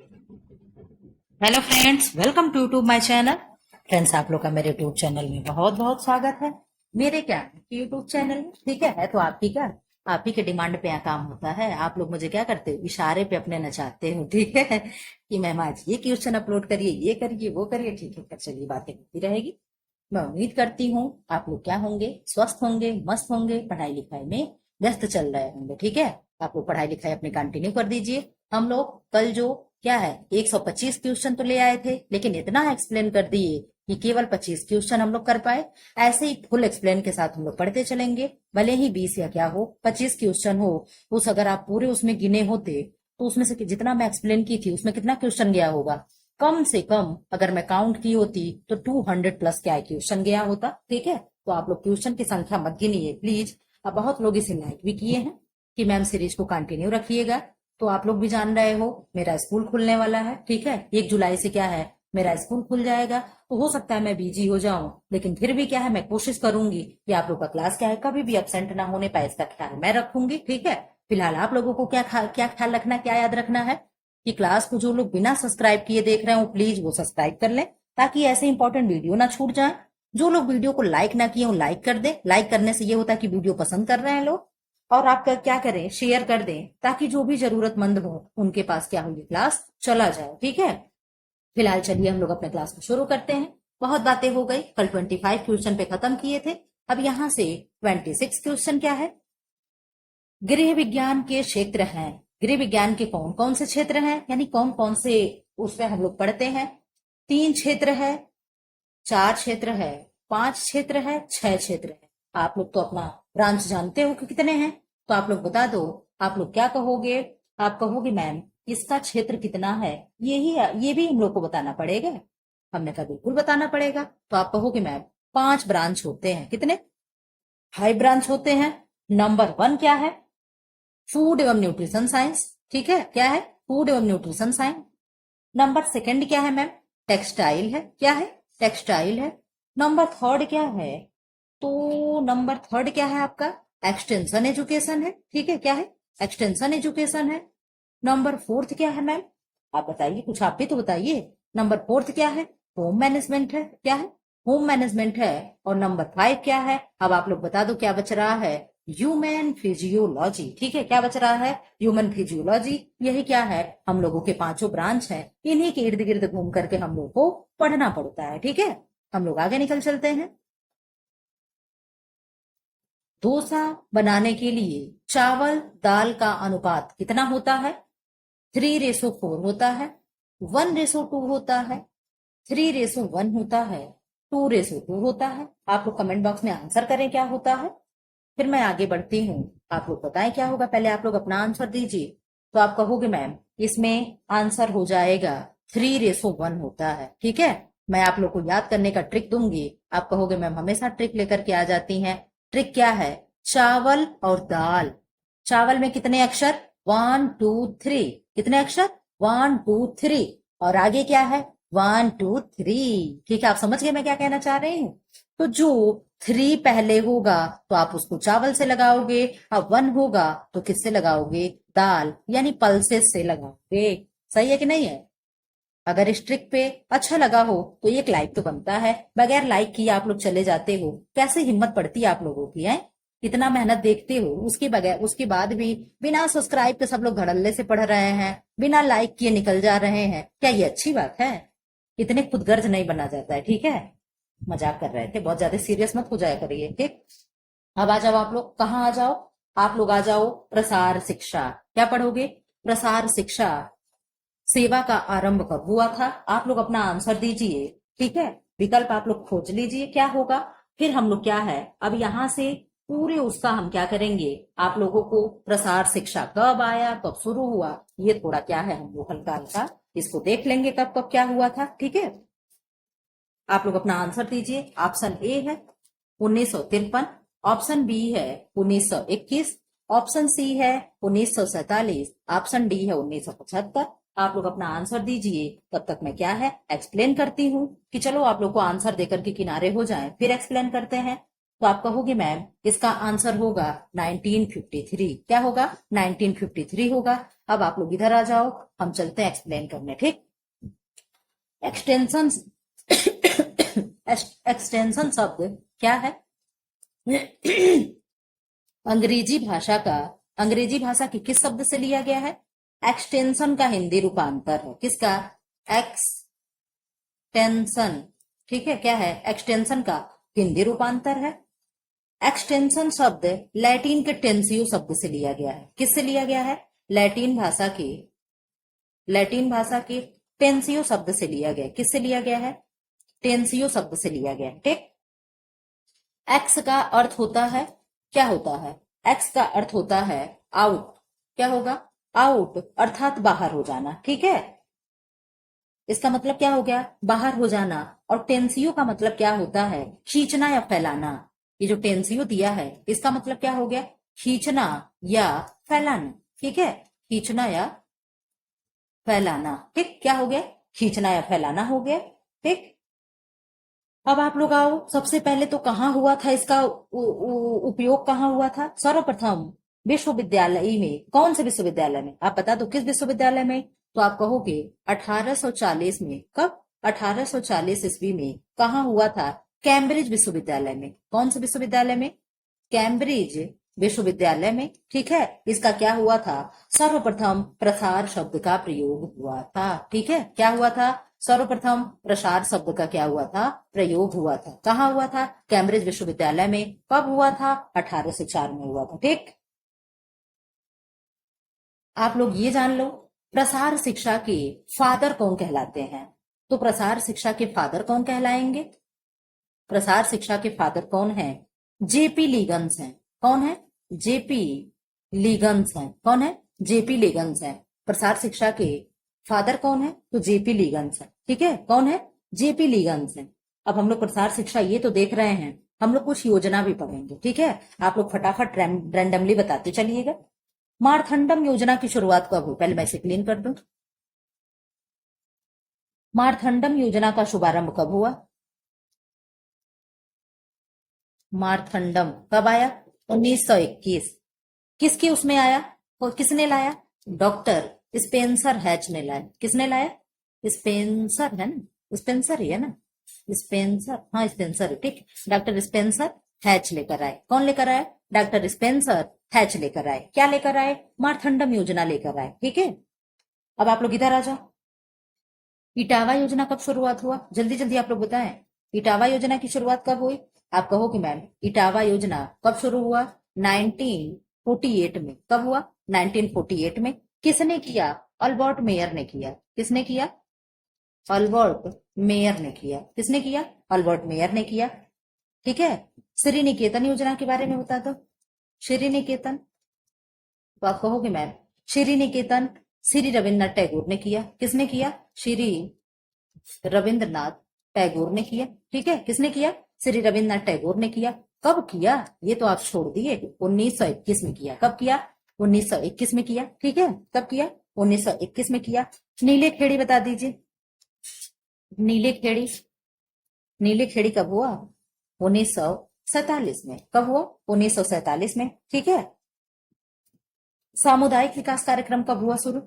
Hello friends, welcome to my channel. Friends, आप लोग का मेरे यूट्यूब चैनल में बहुत बहुत स्वागत है। मेरे क्या यूट्यूब चैनल में ठीक है तो आप ही के डिमांड पे यहाँ काम होता है। आप लोग मुझे क्या करते हो, इशारे पे अपने नचाते हो, ठीक है कि मैम आज ये क्वेश्चन अपलोड करिए, ये करिए, वो करिए, ठीक है। फिर चलिए, बातें होती रहेगी। मैं उम्मीद करती हूँ आप लोग क्या होंगे, स्वस्थ होंगे, मस्त होंगे, पढ़ाई लिखाई में व्यस्त चल रहे होंगे, ठीक है। आप लोग पढ़ाई लिखाई अपनी कंटिन्यू कर दीजिए। हम लोग कल जो क्या है 125 क्वेश्चन तो ले आए थे, लेकिन इतना एक्सप्लेन कर दिए कि केवल 25 क्वेश्चन हम लोग कर पाए। ऐसे ही फुल एक्सप्लेन के साथ हम लोग पढ़ते चलेंगे, भले ही 20 या क्या हो, 25 क्वेश्चन हो। उस अगर आप पूरे उसमें गिने होते तो उसमें से जितना मैं एक्सप्लेन की थी उसमें कितना क्वेश्चन गया होगा, कम से कम अगर मैं काउंट की होती तो 200 प्लस क्या क्वेश्चन गया होता, ठीक है। तो आप लोग क्वेश्चन की संख्या मत गिनिए प्लीज। अब बहुत लोग इसे लाइक भी किए हैं कि मैम सीरीज को कंटिन्यू रखिएगा। तो आप लोग भी जान रहे हो मेरा स्कूल खुलने वाला है, ठीक है। 1 जुलाई से क्या है, मेरा स्कूल खुल जाएगा। तो हो सकता है मैं बिजी हो जाऊं, लेकिन फिर भी क्या है, मैं कोशिश करूंगी कि आप लोग का क्लास क्या है कभी भी एब्सेंट ना होने पाए, इसका ख्याल मैं रखूंगी, ठीक है। फिलहाल आप लोगों को क्या ख्याल रखना, क्या याद रखना है कि क्लास को जो लोग बिना सब्सक्राइब किए देख रहे हो प्लीज वो सब्सक्राइब कर लें, ताकि ऐसे इंपॉर्टेंट वीडियो ना छूट जाए। जो लोग वीडियो को लाइक ना किए हो लाइक कर दे। लाइक करने से ये होता है कि वीडियो पसंद कर रहे हैं लोग। और आपका क्या करें, शेयर कर दें, ताकि जो भी जरूरतमंद हो उनके पास क्या हो, ये क्लास चला जाए, ठीक है। फिलहाल चलिए हम लोग अपने क्लास को शुरू करते हैं। बहुत बातें हो गई, कल 25 क्वेश्चन पे खत्म किए थे। अब यहाँ से 26 क्वेश्चन क्या है, गृह विज्ञान के क्षेत्र हैं। गृह विज्ञान के कौन कौन से क्षेत्र हैं, यानी कौन कौन से उसमें हम लोग पढ़ते हैं। 3 क्षेत्र है, 4 क्षेत्र है, 5 क्षेत्र है, 6 क्षेत्र है। आप लोग तो अपना ब्रांच जानते हो कि कितने हैं, तो आप लोग बता दो। आप लोग क्या कहोगे, आप कहोगे मैम इसका क्षेत्र कितना है, ये भी हम लोग को बताना पड़ेगा। हमने कहा बिल्कुल बताना पड़ेगा। तो आप कहोगे मैम 5 ब्रांच होते हैं, कितने, 5 ब्रांच होते हैं। नंबर 1 क्या है, फूड एवं न्यूट्रिशन साइंस, ठीक है, क्या है, फूड एवं न्यूट्रिशन साइंस। नंबर 2 क्या है मैम, टेक्सटाइल है, क्या है, टेक्सटाइल है। नंबर 3 क्या है, तो नंबर 3 क्या है आपका, एक्सटेंशन एजुकेशन है, ठीक है, क्या है, एक्सटेंशन एजुकेशन है। नंबर 4 क्या है मैम, आप बताइए, कुछ आप भी तो बताइए। नंबर 4 क्या है, होम मैनेजमेंट है, क्या है, होम मैनेजमेंट है। और नंबर 5 क्या है, अब आप लोग बता दो क्या बच रहा है, ह्यूमन फिजियोलॉजी, ठीक है, क्या बच रहा है, ह्यूमन फिजियोलॉजी। यही क्या है, हम लोगों के 5 ब्रांच हैं, इन्हीं के इर्द गिर्द घूम करके हम लोग को पढ़ना पड़ता है, ठीक है। हम लोग आगे निकल चलते हैं। डोसा बनाने के लिए चावल दाल का अनुपात कितना होता है, 3:4 होता है, 1:2 होता है, 3:1 होता है, 2:2 होता है। आप लोग कमेंट बॉक्स में आंसर करें क्या होता है। फिर मैं आगे बढ़ती हूँ, आप लोग बताएं क्या होगा, पहले आप लोग अपना आंसर दीजिए। तो आप कहोगे मैम इसमें आंसर हो जाएगा 3:1 होता है, ठीक है। मैं आप लोग को याद करने का ट्रिक दूंगी। आप कहोगे मैम हमेशा ट्रिक लेकर के आ जाती हैं। ट्रिक क्या है, चावल और दाल, चावल में कितने अक्षर, 1 2 3, कितने अक्षर, 1 2 3, और आगे क्या है, 1 2 3, ठीक है। आप समझ गए मैं क्या कहना चाह रही हूँ। तो जो 3 पहले होगा तो आप उसको चावल से लगाओगे, अब 1 होगा तो किससे लगाओगे, दाल यानी पल्सेस से लगाओगे। सही है कि नहीं है। अगर इस ट्रिक पे अच्छा लगा हो तो एक लाइक तो बनता है, बगैर लाइक किए आप लोग चले जाते हो, कैसे हिम्मत पड़ती है आप लोगों की है। इतना मेहनत देखते हो, उसके बगैर उसके बाद भी बिना सब्सक्राइब के सब लोग धड़ल्ले से पढ़ रहे हैं, बिना लाइक किए निकल जा रहे हैं, क्या ये अच्छी बात है। इतने खुदगर्ज नहीं बना जाता है, ठीक है। मजाक कर रहे थे, बहुत ज्यादा सीरियस मत हो जाया करिए, ठीक। अब आ जाओ, आप लोग कहाँ आ जाओ, आप लोग आ जाओ प्रसार शिक्षा। क्या पढ़ोगे, प्रसार शिक्षा, सेवा का आरंभ कब हुआ था। आप लोग अपना आंसर दीजिए, ठीक है। विकल्प आप लोग खोज लीजिए क्या होगा। फिर हम लोग क्या है, अब यहाँ से पूरे उसका हम क्या करेंगे, आप लोगों को प्रसार शिक्षा कब आया, कब शुरू हुआ, ये थोड़ा क्या है हम लोग हल्का हल्का इसको देख लेंगे कब कब क्या हुआ था, ठीक है। आप लोग अपना आंसर दीजिए। ऑप्शन ए है 1953, ऑप्शन बी है 1921, ऑप्शन सी है 1947, ऑप्शन डी है 1975। आप लोग अपना आंसर दीजिए, तब तक मैं क्या है एक्सप्लेन करती हूँ कि चलो आप लोग को आंसर देकर के किनारे हो जाएं, फिर एक्सप्लेन करते हैं। तो आप कहोगे मैम इसका आंसर होगा 1953, क्या होगा, 1953 होगा। अब आप लोग इधर आ जाओ, हम चलते हैं एक्सप्लेन करने, ठीक। एक्सटेंशन एक्सटेंशन शब्द क्या है? अंग्रेजी भाषा की किस शब्द से लिया गया है? एक्सटेंशन का हिंदी रूपांतर है। किसका? एक्सटेंशन, ठीक है, क्या है? एक्सटेंशन का हिंदी रूपांतर है। एक्सटेंशन शब्द लैटिन के टेंसियो शब्द से लिया गया है। किससे लिया गया है? लैटिन भाषा के टेंसियो शब्द से लिया गया है। किससे लिया गया है? टेंसियो शब्द से लिया गया है, ठीक। एक्स का अर्थ होता है, क्या होता है? एक्स का अर्थ होता है आउट। क्या होगा? आउट, अर्थात बाहर हो जाना, ठीक है। इसका मतलब क्या हो गया? बाहर हो जाना। और टेंसियो का मतलब क्या होता है? खींचना या फैलाना। ये जो टेंसियो दिया है इसका मतलब क्या हो गया? खींचना या फैलाना, ठीक है। खींचना या फैलाना, ठीक। क्या हो गया? खींचना या फैलाना हो गया, ठीक। अब आप लोग आओ, सबसे पहले तो कहाँ हुआ था इसका उपयोग? कहाँ हुआ था? सर्वप्रथम विश्वविद्यालय में। कौन से विश्वविद्यालय में? आप बता दो किस विश्वविद्यालय में। तो आप कहोगे 1840 में। कब? 1840 ईस्वी में। कहाँ हुआ था? कैम्ब्रिज विश्वविद्यालय में। कौन से विश्वविद्यालय में? कैम्ब्रिज विश्वविद्यालय में, ठीक है। इसका क्या हुआ था? सर्वप्रथम प्रसार शब्द का प्रयोग हुआ था, ठीक है। क्या हुआ था? सर्वप्रथम प्रसार शब्द का क्या हुआ था? प्रयोग हुआ था। कहाँ हुआ था? कैम्ब्रिज विश्वविद्यालय में। कब हुआ था? 1804 में हुआ था, ठीक। आप लोग ये जान लो, प्रसार शिक्षा के फादर कौन कहलाते हैं? तो प्रसार शिक्षा के फादर कौन कहलाएंगे? प्रसार शिक्षा के फादर कौन है? जेपी लीगन्स हैं। कौन है? जेपी लीगन्स हैं। कौन है? जेपी लीगन्स हैं। प्रसार शिक्षा के फादर कौन है? तो जेपी लीगन्स है, ठीक है। कौन है? जेपी लीगन्स है। अब हम लोग प्रसार शिक्षा ये तो देख रहे हैं, हम लोग कुछ योजना भी पढ़ेंगे, ठीक है। आप लोग फटाफट रैंडमली बताते चलिएगा। मारथंडम योजना की शुरुआत कब हुई? पहले मैं इसे क्लीन कर दूं। मारथंडम योजना का शुभारंभ कब हुआ? मारथंडम कब आया? 1921। किसकी उसमें आया? और किसने लाया? डॉक्टर स्पेंसर हैच ने लाया। किसने लाया? स्पेंसर है ना, स्पेंसर ही है ना, स्पेंसर, हाँ स्पेंसर, ठीक। डॉक्टर स्पेंसर हैच लेकर आए। कौन लेकर आए? डॉक्टर स्पेंसर हैच लेकर आए। क्या लेकर आए? मारथंडम योजना लेकर आए, ठीक है। अब आप लोग इधर आ जाओ। इटावा योजना कब शुरुआत हुआ? जल्दी जल्दी आप लोग बताएं। इटावा योजना की शुरुआत कब हुई? आप कहो कि मैम इटावा योजना कब शुरू हुआ? 1948 में। कब हुआ? 1948 में। किसने किया? अल्बर्ट मेयर ने किया। किसने किया? अल्बर्ट मेयर ने किया। किसने किया? अल्बर्ट मेयर ने किया, ठीक है। श्री निकेतन योजना के बारे में बता दो। श्री निकेतन, तो आप कहोगे मैम श्री निकेतन श्री रविन्द्रनाथ टैगोर ने किया। किसने किया? श्री रविंद्रनाथ टैगोर ने किया, ठीक है। किसने किया? श्री रविंद्रनाथ टैगोर ने किया। कब किया? ये तो आप छोड़ दिए, 1921 में किया। कब किया? 1921 में किया, ठीक है। कब किया? 1921 में किया। नीले खेड़ी बता दीजिए। नीले खेड़ी, नीले खेड़ी कब हुआ? 1947 में। कब हुआ? 1947 में, ठीक है। सामुदायिक विकास कार्यक्रम कब हुआ शुरू?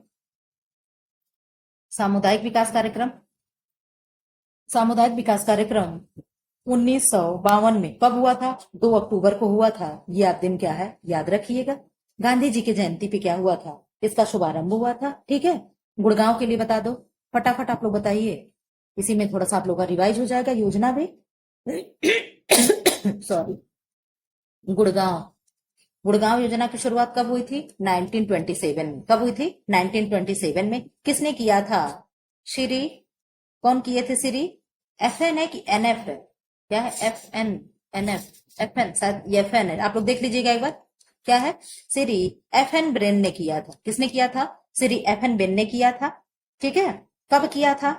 सामुदायिक विकास कार्यक्रम, सामुदायिक विकास कार्यक्रम 1952 में। कब हुआ था? 2 अक्टूबर को हुआ था। ये आप दिन क्या है याद रखिएगा। गांधी जी की जयंती पे क्या हुआ था? इसका शुभारंभ हुआ था, ठीक है। गुड़गांव के लिए बता दो, फटाफट आप लोग बताइए। इसी में थोड़ा सा आप लोग का रिवाइज हो जाएगा योजना भी। सॉरी, गुड़गांव, गुड़गांव योजना की शुरुआत कब हुई थी? 1927 में। कब हुई थी? 1927 में। किसने किया था? श्री, कौन किए थे? श्री FN है कि NF है? क्या है? FN, NF, FN, शायद ये FN है। आप लोग देख लीजिएगा एक बार। क्या है? श्री FN ब्रेन ने किया था। किसने किया था? श्री FN ब्रेन ने किया था, ठीक है। कब किया था?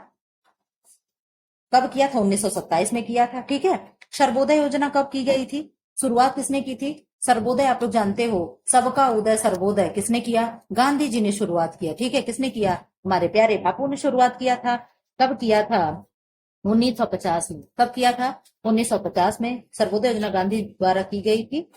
कब किया था? 1927 में किया था, ठीक है। सर्वोदय योजना कब की गई थी? शुरुआत किसने की थी? सर्वोदय आप लोग जानते हो, सबका उदय सर्वोदय किसने किया? गांधी जी ने शुरुआत किया, ठीक है। किसने किया? हमारे प्यारे बापू ने शुरुआत किया था। कब किया था? 1950 में। कब किया था? 1950 में सर्वोदय योजना गांधी द्वारा की गई थी।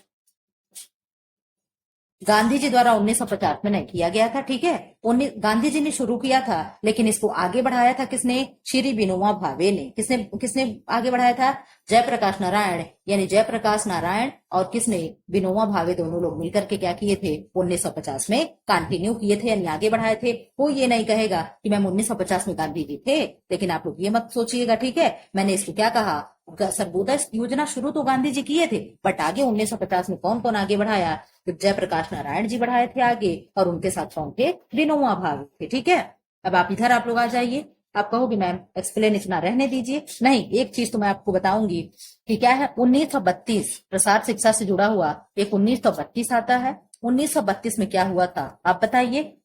गांधी जी द्वारा 1950 में नहीं किया गया था, ठीक है। गांधी जी ने शुरू किया था, लेकिन इसको आगे बढ़ाया था किसने? श्री विनोबा भावे ने। किसने किसने आगे बढ़ाया था? जयप्रकाश नारायण, यानी जयप्रकाश नारायण और किसने? विनोबा भावे, दोनों लोग मिलकर के क्या किए थे? 1950 में कंटिन्यू किए थे, यानी आगे बढ़ाए थे। कोई ये नहीं कहेगा कि मैम 1950 में गांधी जी थे, लेकिन आप लोग ये मत सोचिएगा, ठीक है। मैंने इसको क्या कहा? सर्वोदय योजना शुरू तो गांधी जी किए थे, बट आगे 1950 में कौन कौन आगे बढ़ाया? तो जयप्रकाश नारायण जी बढ़ाए थे आगे, और उनके साथ कौन थे? विनोबा भावे थे, ठीक है। अब आप इधर आप लोग आ जाइए। आप कहोगे मैम एक्सप्लेन इतना रहने दीजिए। नहीं, एक चीज तो मैं आपको बताऊंगी कि क्या है, 1932 प्रसार शिक्षा से जुड़ा हुआ एक 1932 आता है। 1932 में क्या हुआ था आप बताइए?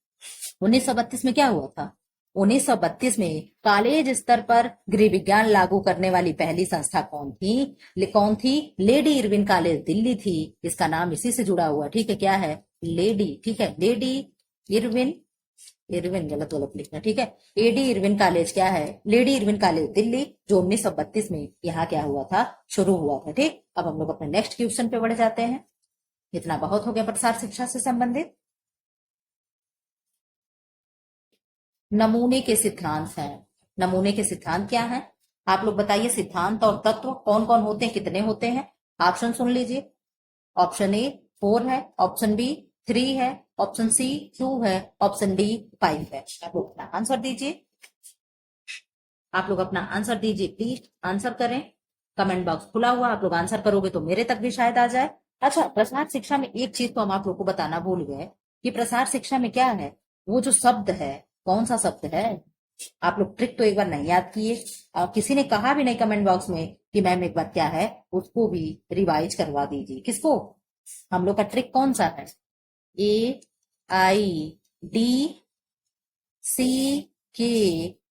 1932 में क्या हुआ था? 1932 में कॉलेज स्तर पर गृह विज्ञान लागू करने वाली पहली संस्था कौन थी? कौन थी? लेडी इरविन कॉलेज दिल्ली थी। इसका नाम इसी से जुड़ा हुआ, ठीक है। क्या है? लेडी, ठीक है, लेडी इरविन, इरविन गलत गलत लिखना, ठीक है। एडी इरविन कॉलेज क्या है? लेडी इरविन कॉलेज दिल्ली, जो 1932 में यहाँ क्या हुआ था? शुरू हुआ था, ठीक। अब हम लोग अपने नेक्स्ट क्वेश्चन पे बढ़ जाते हैं। इतना बहुत हो गया प्रसार शिक्षा से संबंधित। नमूने के सिद्धांत हैं। नमूने के सिद्धांत क्या हैं? आप लोग बताइए। सिद्धांत और तत्व कौन कौन होते हैं, कितने होते हैं? ऑप्शन सुन लीजिए। ऑप्शन ए 4 है, ऑप्शन बी 3 है, ऑप्शन सी 2 है, ऑप्शन डी 5 है। आप लोग अपना आंसर दीजिए। आप लोग अपना आंसर दीजिए, प्लीज आंसर करें। कमेंट बॉक्स खुला हुआ, आप लोग आंसर करोगे तो मेरे तक भी शायद आ जाए। अच्छा, प्रसार शिक्षा में एक चीज तो हम आप लोग को बताना भूल गए कि प्रसार शिक्षा में क्या है, वो जो शब्द है, कौन सा शब्द है? आप लोग ट्रिक तो एक बार नहीं याद किए, और किसी ने कहा भी नहीं कमेंट बॉक्स में कि मैम एक बार क्या है, उसको भी रिवाइज करवा दीजिए। किसको? हम लोग का ट्रिक कौन सा है? ए आई डी सी के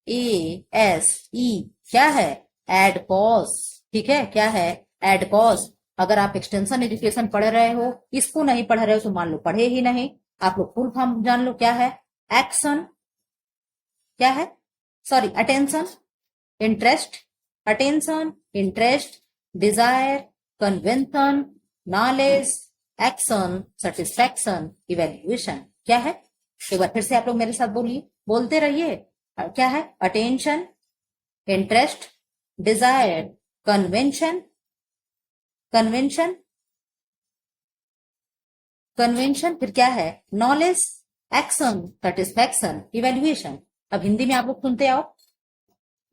ए एस ई, क्या है? एडकॉस, ठीक है। क्या है? एडकॉस। अगर आप एक्सटेंशन एजुकेशन पढ़ रहे हो, इसको नहीं पढ़ रहे हो तो मान लो पढ़े ही नहीं। आप लोग फुल फॉर्म जान लो, क्या है? एक्शन, क्या है? Sorry, attention, interest, attention, interest, desire, convention, knowledge, action, satisfaction, evaluation. क्या है? एक बार फिर से आप लोग मेरे साथ बोलिए, बोलते रहिए। क्या है? Attention, interest, desire, convention, convention, convention, फिर क्या है? Knowledge, action, satisfaction, evaluation. अब हिंदी में आप लोग सुनते आओ।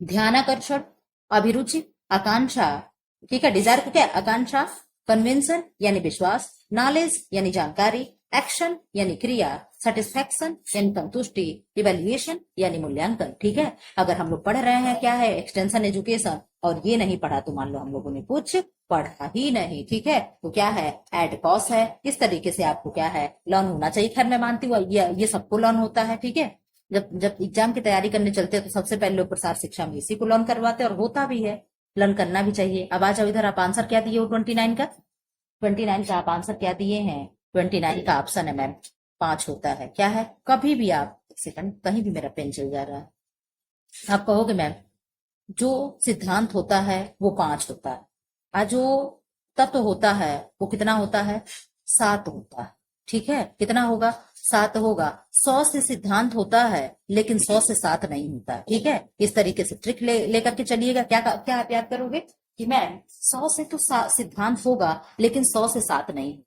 ध्यानाकर्षण, अभिरुचि, आकांक्षा, ठीक है। डिजायर को क्या? आकांक्षा। कन्वेंशन यानी विश्वास, नॉलेज यानी जानकारी, एक्शन यानी क्रिया, सेटिस्फैक्शन यानी संतुष्टि, इवेल्युएशन यानी मूल्यांकन, ठीक है। अगर हम लोग पढ़ रहे हैं क्या है, एक्सटेंशन एजुकेशन, और ये नहीं पढ़ा तो मान लो हम लोगों ने कुछ पढ़ा ही नहीं, ठीक है। तो क्या है? एडकॉस है। इस तरीके से आपको क्या है, लर्न होना चाहिए। खैर मैं मानती हूँ ये सबको लर्न होता है, ठीक है। जब जब एग्जाम की तैयारी करने चलते हैं तो सबसे पहले लोग प्रसार शिक्षा में इसी को लर्न करवाते हैं, और होता भी है, लर्न करना भी चाहिए। अब आ जाओ इधर, आप आंसर क्या दिए हो 29 का? 29 का आप आंसर क्या दिए हैं? 29 का ऑप्शन है मैम 5 होता है। क्या है? कभी भी आप, एक सेकंड, कहीं भी मेरा पेन चल जा रहा है। आप कहोगे मैम जो सिद्धांत होता है वो 5 होता है, और जो तत्व होता है वो कितना होता है? 7 होता है, ठीक है। कितना होगा? 7 होगा। 100 से सिद्धांत होता है, लेकिन 100 से 7 नहीं होता, ठीक है। इस तरीके से ट्रिक लेकर के चलिएगा। क्या क्या आप याद करोगे कि मैम 100 से तो सिद्धांत होगा, लेकिन 100 से 7 नहीं।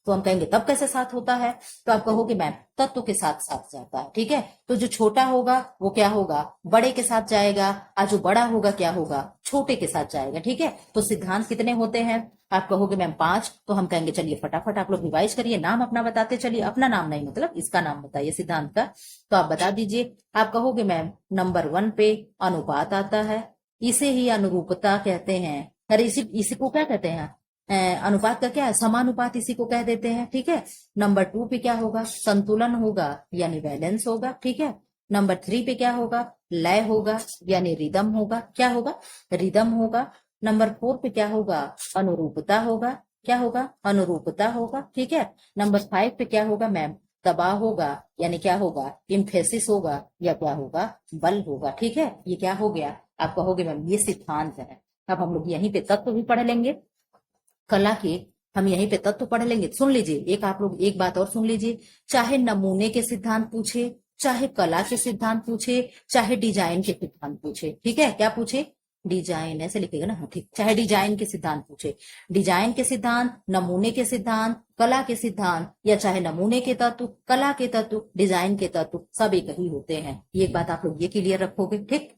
तो हम कहेंगे तब कैसे 7 होता है? तो आप कहोगे मैम तत्व के साथ साथ जाता है, ठीक है। तो जो छोटा होगा वो क्या होगा? बड़े के साथ जाएगा, और जो बड़ा होगा क्या होगा? छोटे के साथ जाएगा, ठीक है। तो सिद्धांत कितने होते हैं? आप कहोगे मैम 5। तो हम कहेंगे चलिए फटाफट आप लोग रिवाइज करिए, नाम अपना बताते चलिए। अपना नाम नहीं, मतलब इसका नाम बताइए सिद्धांत का। तो आप बता दीजिए। आप कहोगे मैम नंबर 1 पे अनुपात आता है, इसे ही अनुरूपता कहते हैं। अरे इसी को क्या कहते हैं? अनुपात का क्या है? समानुपात इसी को कह देते हैं, ठीक है। नंबर 2 पे क्या होगा? संतुलन होगा, यानी बैलेंस होगा, ठीक है। नंबर 3 पे क्या होगा? लय होगा, यानी रिदम होगा। क्या होगा? रिदम होगा। नंबर 4 पे क्या होगा? अनुरूपता होगा। क्या होगा? अनुरूपता होगा, ठीक है। नंबर 5 पे क्या होगा मैम? दबाव होगा, यानी क्या होगा? इम्फेसिस होगा, या क्या होगा? बल होगा, ठीक है। ये क्या हो गया? आप कहोगे मैम ये सिद्धांत है। अब हम लोग यहीं पे तत्व भी पढ़ लेंगे, कला के हम यहीं पे तत्व पढ़ लेंगे। सुन लीजिए, एक आप लोग एक बात और सुन लीजिए, चाहे नमूने के सिद्धांत पूछे, चाहे कला के सिद्धांत पूछे, चाहे डिजाइन के सिद्धांत पूछे, ठीक है, क्या पूछे, डिजाइन, ऐसे लिखेगा ना, हाँ ठीक, चाहे डिजाइन के सिद्धांत पूछे, डिजाइन के सिद्धांत, नमूने के सिद्धांत, कला के सिद्धांत, या चाहे नमूने के तत्व, कला के तत्व, डिजाइन के तत्व, सब एक ही होते हैं। ये एक बात आप लोग ये क्लियर रखोगे, ठीक,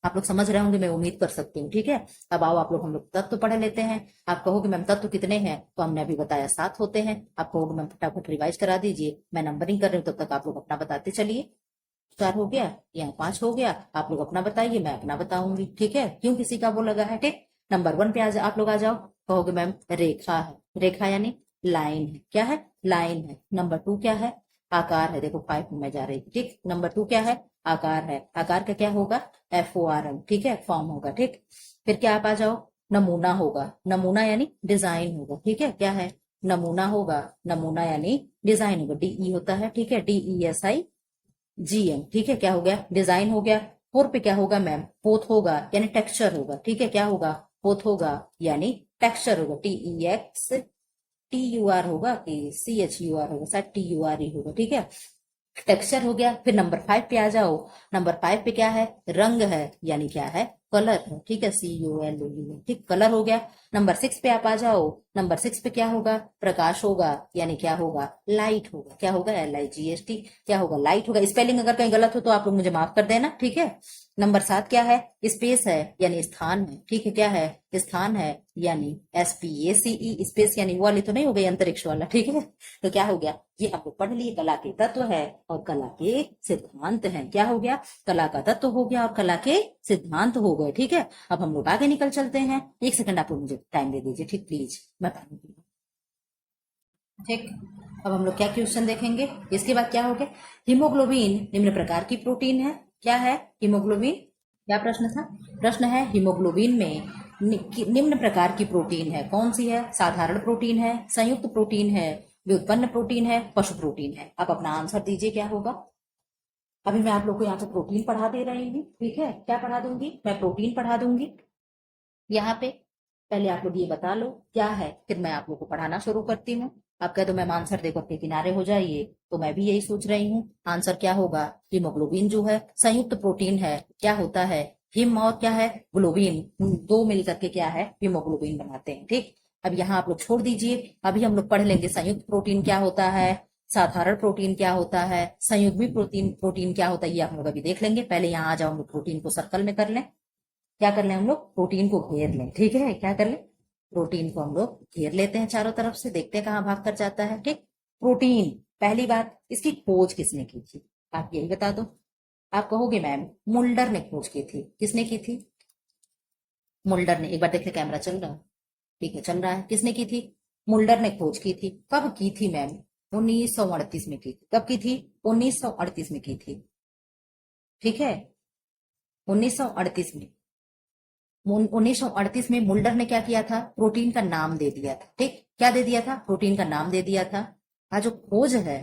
आप लोग समझ रहे होंगे, मैं उम्मीद कर सकती हूँ, ठीक है। अब आओ आप लोग हम लोग तत्व पढ़ लेते हैं। आप कहोगे मैम तत्व कितने हैं, तो हमने अभी बताया 7 होते हैं। आप कहोगे मैम फटाफट रिवाइज करा दीजिए, मैं नंबरिंग कर रही हूँ, तब तक आप लोग अपना बताते चलिए। 4 हो गया, यहाँ 5 हो गया, आप लोग अपना बताइए, मैं अपना बताऊंगी, ठीक है, क्यों किसी का वो लगा है, ठीक। नंबर 1 पे आप लोग आ जाओ। कहोगे मैम रेखा है, रेखा यानी लाइन है, क्या है, लाइन है। नंबर 2 क्या है, आकार है, देखो 5 में जा रही, ठीक। नंबर 2 क्या है, आकार है, आकार का क्या होगा, FORM, ठीक है, फॉर्म होगा, ठीक। फिर क्या आप आ जाओ, नमूना होगा, नमूना यानी डिजाइन होगा, ठीक है, क्या है, नमूना होगा, नमूना यानी डिजाइन होगा, DE होता है, ठीक है, DESIGN, ठीक है, क्या हो गया, डिजाइन हो गया। 4 पे क्या होगा मैम, पोत होगा यानी टेक्सचर होगा, ठीक है, क्या होगा, पोत होगा यानी टेक्सचर होगा, TEXTUR होगा कि CHUR होगा, शायद TUR ही होगा, ठीक है, टेक्सचर हो गया। फिर नंबर 5 पे आ जाओ। नंबर 5 पे क्या है, रंग है यानी क्या है, कलर है, ठीक है, COLOUR, ठीक, कलर हो गया। नंबर 6 पे आप आ जाओ। नंबर 6 पे क्या होगा, प्रकाश होगा यानी क्या होगा, लाइट होगा, क्या होगा, LIGHT, क्या होगा, लाइट होगा। स्पेलिंग अगर कहीं गलत हो तो आप लोग मुझे माफ कर देना, ठीक है। नंबर 7 क्या है, स्पेस है यानी स्थान है, ठीक है, क्या है, स्थान है यानी SPACE, स्पेस यानी वो वाली तो नहीं हो गई अंतरिक्ष वाला, ठीक है। तो क्या हो गया, ये हम लोग पढ़ लिए, कला के तत्व है और कला के सिद्धांत है, क्या हो गया, कला का तत्व हो गया और कला के सिद्धांत हो गए, ठीक है। अब हम लोग आगे निकल चलते हैं। 1 सेकंड आप लोग मुझे टाइम दे दीजिए, ठीक, प्लीज, मैं पानी पी लूं, ठीक। अब हम लोग क्या क्वेश्चन देखेंगे, इसके बाद क्या हो गया, हीमोग्लोबिन निम्न प्रकार की प्रोटीन है, क्या है, हीमोग्लोबिन, क्या प्रश्न था, प्रश्न है हीमोग्लोबिन में निम्न प्रकार की प्रोटीन है, कौन सी है, साधारण प्रोटीन है, संयुक्त प्रोटीन है, व्युत्पन्न प्रोटीन है, पशु प्रोटीन है। आप अपना आंसर दीजिए, क्या होगा। अभी मैं आप लोग को यहाँ पे प्रोटीन पढ़ा दे रही हूँ, ठीक है, क्या पढ़ा दूंगी, मैं प्रोटीन पढ़ा दूंगी यहाँ पे। पहले आप लोग ये बता लो क्या है, फिर मैं आप लोग को पढ़ाना शुरू करती हूँ। आप कह दो मैम आंसर देखो के किनारे हो जाइए, तो मैं भी यही सोच रही हूँ। आंसर क्या होगा, हीमोग्लोबिन जो है संयुक्त प्रोटीन है, क्या होता है, हिम और क्या है, ग्लोबिन, दो मिलकर के क्या है, हीमोग्लोबिन बनाते हैं, ठीक। अब यहाँ आप लोग छोड़ दीजिए, अभी हम लोग पढ़ लेंगे संयुक्त प्रोटीन क्या होता है, साधारण प्रोटीन क्या होता है, संयुग्मी प्रोटीन प्रोटीन क्या होता है, ये आप लोग अभी देख लेंगे। पहले यहाँ आ जाओ, हम लोग प्रोटीन को सर्कल में कर लें, क्या कर लें, हम लोग प्रोटीन को घेर लें, ठीक है, क्या कर लें, प्रोटीन को हम लोग घेर लेते हैं चारों तरफ से, देखते हैं कहाँ भाग कर जाता है, ठीक। प्रोटीन, पहली बात, इसकी खोज किसने की थी, आप यही बता दो। आप कहोगे मैम मुल्डर ने खोज की थी, किसने की थी, मुल्डर ने, एक बार देखते कैमरा चल रहा है, ठीक है चल रहा है, किसने की थी, मुल्डर ने खोज की थी। कब की थी मैम, 1938 में की थी, कब की थी, 1938 में की थी, ठीक है, 1938 में। 1938 में मुल्डर ने क्या किया था, प्रोटीन का नाम दे दिया था, ठीक, क्या दे दिया था, प्रोटीन का नाम दे दिया था। आज जो खोज है,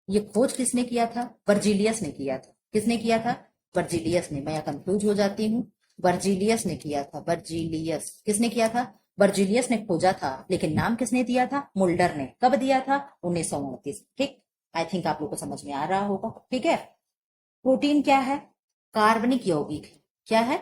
ये खोज किसने किया था, बर्जीलियस ने किया था, किसने किया था, बर्जीलियस ने, मैं कंफ्यूज हो जाती हूँ, बर्जीलियस ने किया था, बर्जीलियस, किसने किया था, बर्जीलियस ने खोजा था, लेकिन नाम किसने दिया था, मुल्डर ने, कब दिया था, 1938, ठीक। आई थिंक आप लोग को समझ में आ रहा होगा, ठीक है। प्रोटीन क्या है, कार्बनिक यौगिक है, क्या है,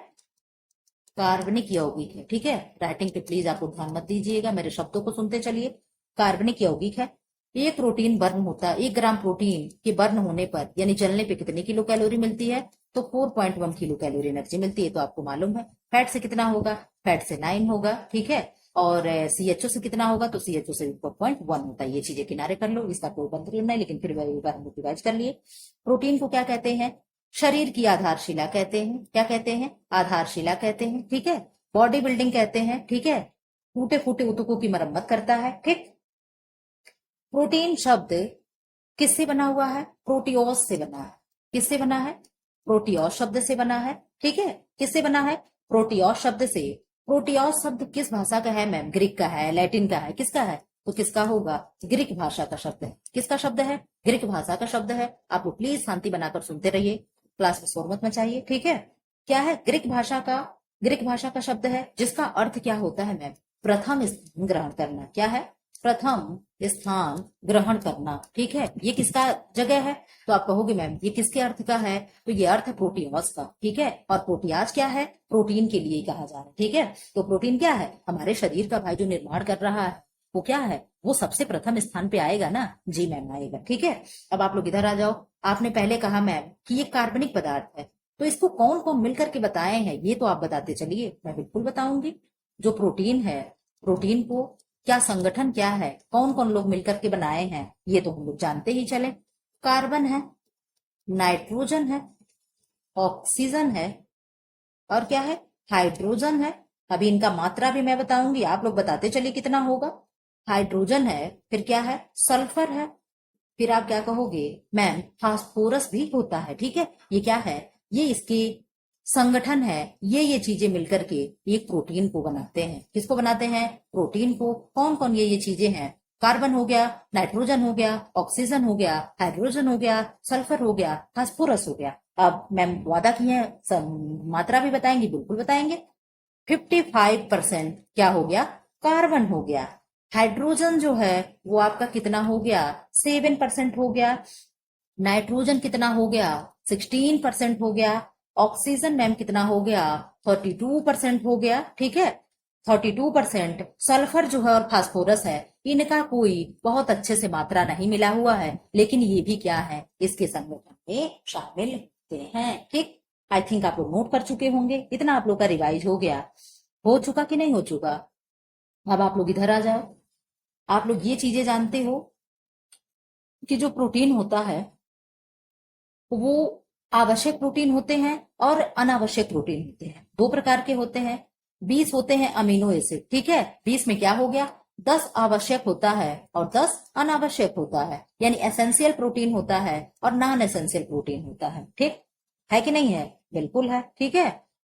कार्बनिक यौगिक है, ठीक है। राइटिंग पे प्लीज आप लोग ध्यान मत दीजिएगा, मेरे शब्दों को सुनते चलिए। कार्बनिक यौगिक है। एक प्रोटीन बर्न होता है, 1 ग्राम प्रोटीन के बर्न होने पर यानी जलने पे कितनी किलो कैलोरी मिलती है, तो 4.1 किलो कैलोरी एनर्जी मिलती है, तो आपको मालूम है। फैट से कितना होगा, फैट से 9 होगा, ठीक है। और CHO से कितना होगा, तो CHO से 4.1 होता है। ये चीजें किनारे कर लो, इसका कोई मतलब नहीं, लेकिन फिर एक बार हम लोग रिवाइज कर लिए। प्रोटीन को क्या कहते हैं, शरीर की आधारशिला कहते हैं, क्या कहते हैं, आधारशिला कहते हैं, ठीक है। बॉडी बिल्डिंग कहते हैं, ठीक है। टूटे फूटे ऊतकों की मरम्मत करता है, ठीक। प्रोटीन शब्द किससे बना हुआ है, प्रोटियोस से बना है, किससे बना है, प्रोटियोस शब्द से बना है, ठीक है। किससे बना है, प्रोटियोस शब्द से। प्रोटियोस शब्द किस भाषा का है मैम, ग्रीक का है, लैटिन का है, किसका है, तो किसका होगा, ग्रीक भाषा का शब्द है, किसका शब्द है, ग्रीक भाषा का शब्द है। आप लोग प्लीज शांति बनाकर सुनते रहिए, क्लास में शोर मत मचाइए, ठीक है। क्या है, ग्रीक भाषा का शब्द है, जिसका अर्थ क्या होता है मैम, प्रथम स्थान ग्रहण करना, क्या है, प्रथम स्थान ग्रहण करना। ठीक है, ये किसका जगह है? तो आप कहोगे मैम ये किसके अर्थ का है? तो ये अर्थ है प्रोटियाज का। ठीक है, और प्रोटियाज क्या है? प्रोटीन के लिए कहा जा रहा है। ठीक है, तो प्रोटीन क्या है? हमारे शरीर का भाई जो निर्माण कर रहा है वो क्या है? वो सबसे प्रथम स्थान पे आएगा ना। जी मैम आएगा। ठीक है, अब आप लोग इधर आ जाओ। आपने पहले कहा मैम कि ये कार्बनिक पदार्थ है, तो इसको कौन कौन मिलकर के बताए हैं ये तो आप बताते चलिए। मैं बिल्कुल बताऊंगी। जो प्रोटीन है, प्रोटीन को क्या संगठन क्या है, कौन कौन लोग मिलकर के बनाए हैं ये तो हम लोग जानते ही चले। कार्बन है, नाइट्रोजन है, ऑक्सीजन है, और क्या है? हाइड्रोजन है। अभी इनका मात्रा भी मैं बताऊंगी, आप लोग बताते चलिए कितना होगा। हाइड्रोजन है, फिर क्या है? सल्फर है, फिर आप क्या कहोगे मैम? फास्फोरस भी होता है। ठीक है, ये क्या है? ये इसके संगठन है। ये चीजें मिलकर के एक प्रोटीन को बनाते हैं। किसको बनाते हैं? प्रोटीन को। कौन कौन ये चीजें हैं? कार्बन हो गया, नाइट्रोजन हो गया, ऑक्सीजन हो गया, हाइड्रोजन हो गया, सल्फर हो गया, फास्फोरस हो गया। अब मैम वादा किए हैं मात्रा भी बताएंगे, बिल्कुल बताएंगे। 55% क्या हो गया? कार्बन हो गया। हाइड्रोजन जो है वो आपका कितना हो गया? 7% हो गया। नाइट्रोजन कितना हो गया? 16% हो गया। ऑक्सीजन मैम कितना हो गया? 32% हो गया। ठीक है, 32%। सल्फर जो है और फास्फोरस है, इनका कोई बहुत अच्छे से मात्रा नहीं मिला हुआ है, लेकिन ये भी क्या है? इसके संगठन में शामिल होते हैं। ठीक, आई थिंक आप लोग नोट कर चुके होंगे। इतना आप लोग का रिवाइज हो गया। हो चुका कि नहीं हो चुका? अब आप लोग इधर आ जाओ। आप लोग ये चीजें जानते हो कि जो प्रोटीन होता है वो आवश्यक प्रोटीन होते हैं और अनावश्यक प्रोटीन होते हैं। दो प्रकार के होते हैं। 20 होते हैं अमीनो एसिड। ठीक है, 20 में क्या हो गया? 10 आवश्यक होता है और 10 अनावश्यक होता है। यानी एसेंशियल प्रोटीन होता है और नॉन एसेंशियल प्रोटीन होता है। ठीक है कि नहीं है? बिल्कुल है। ठीक है,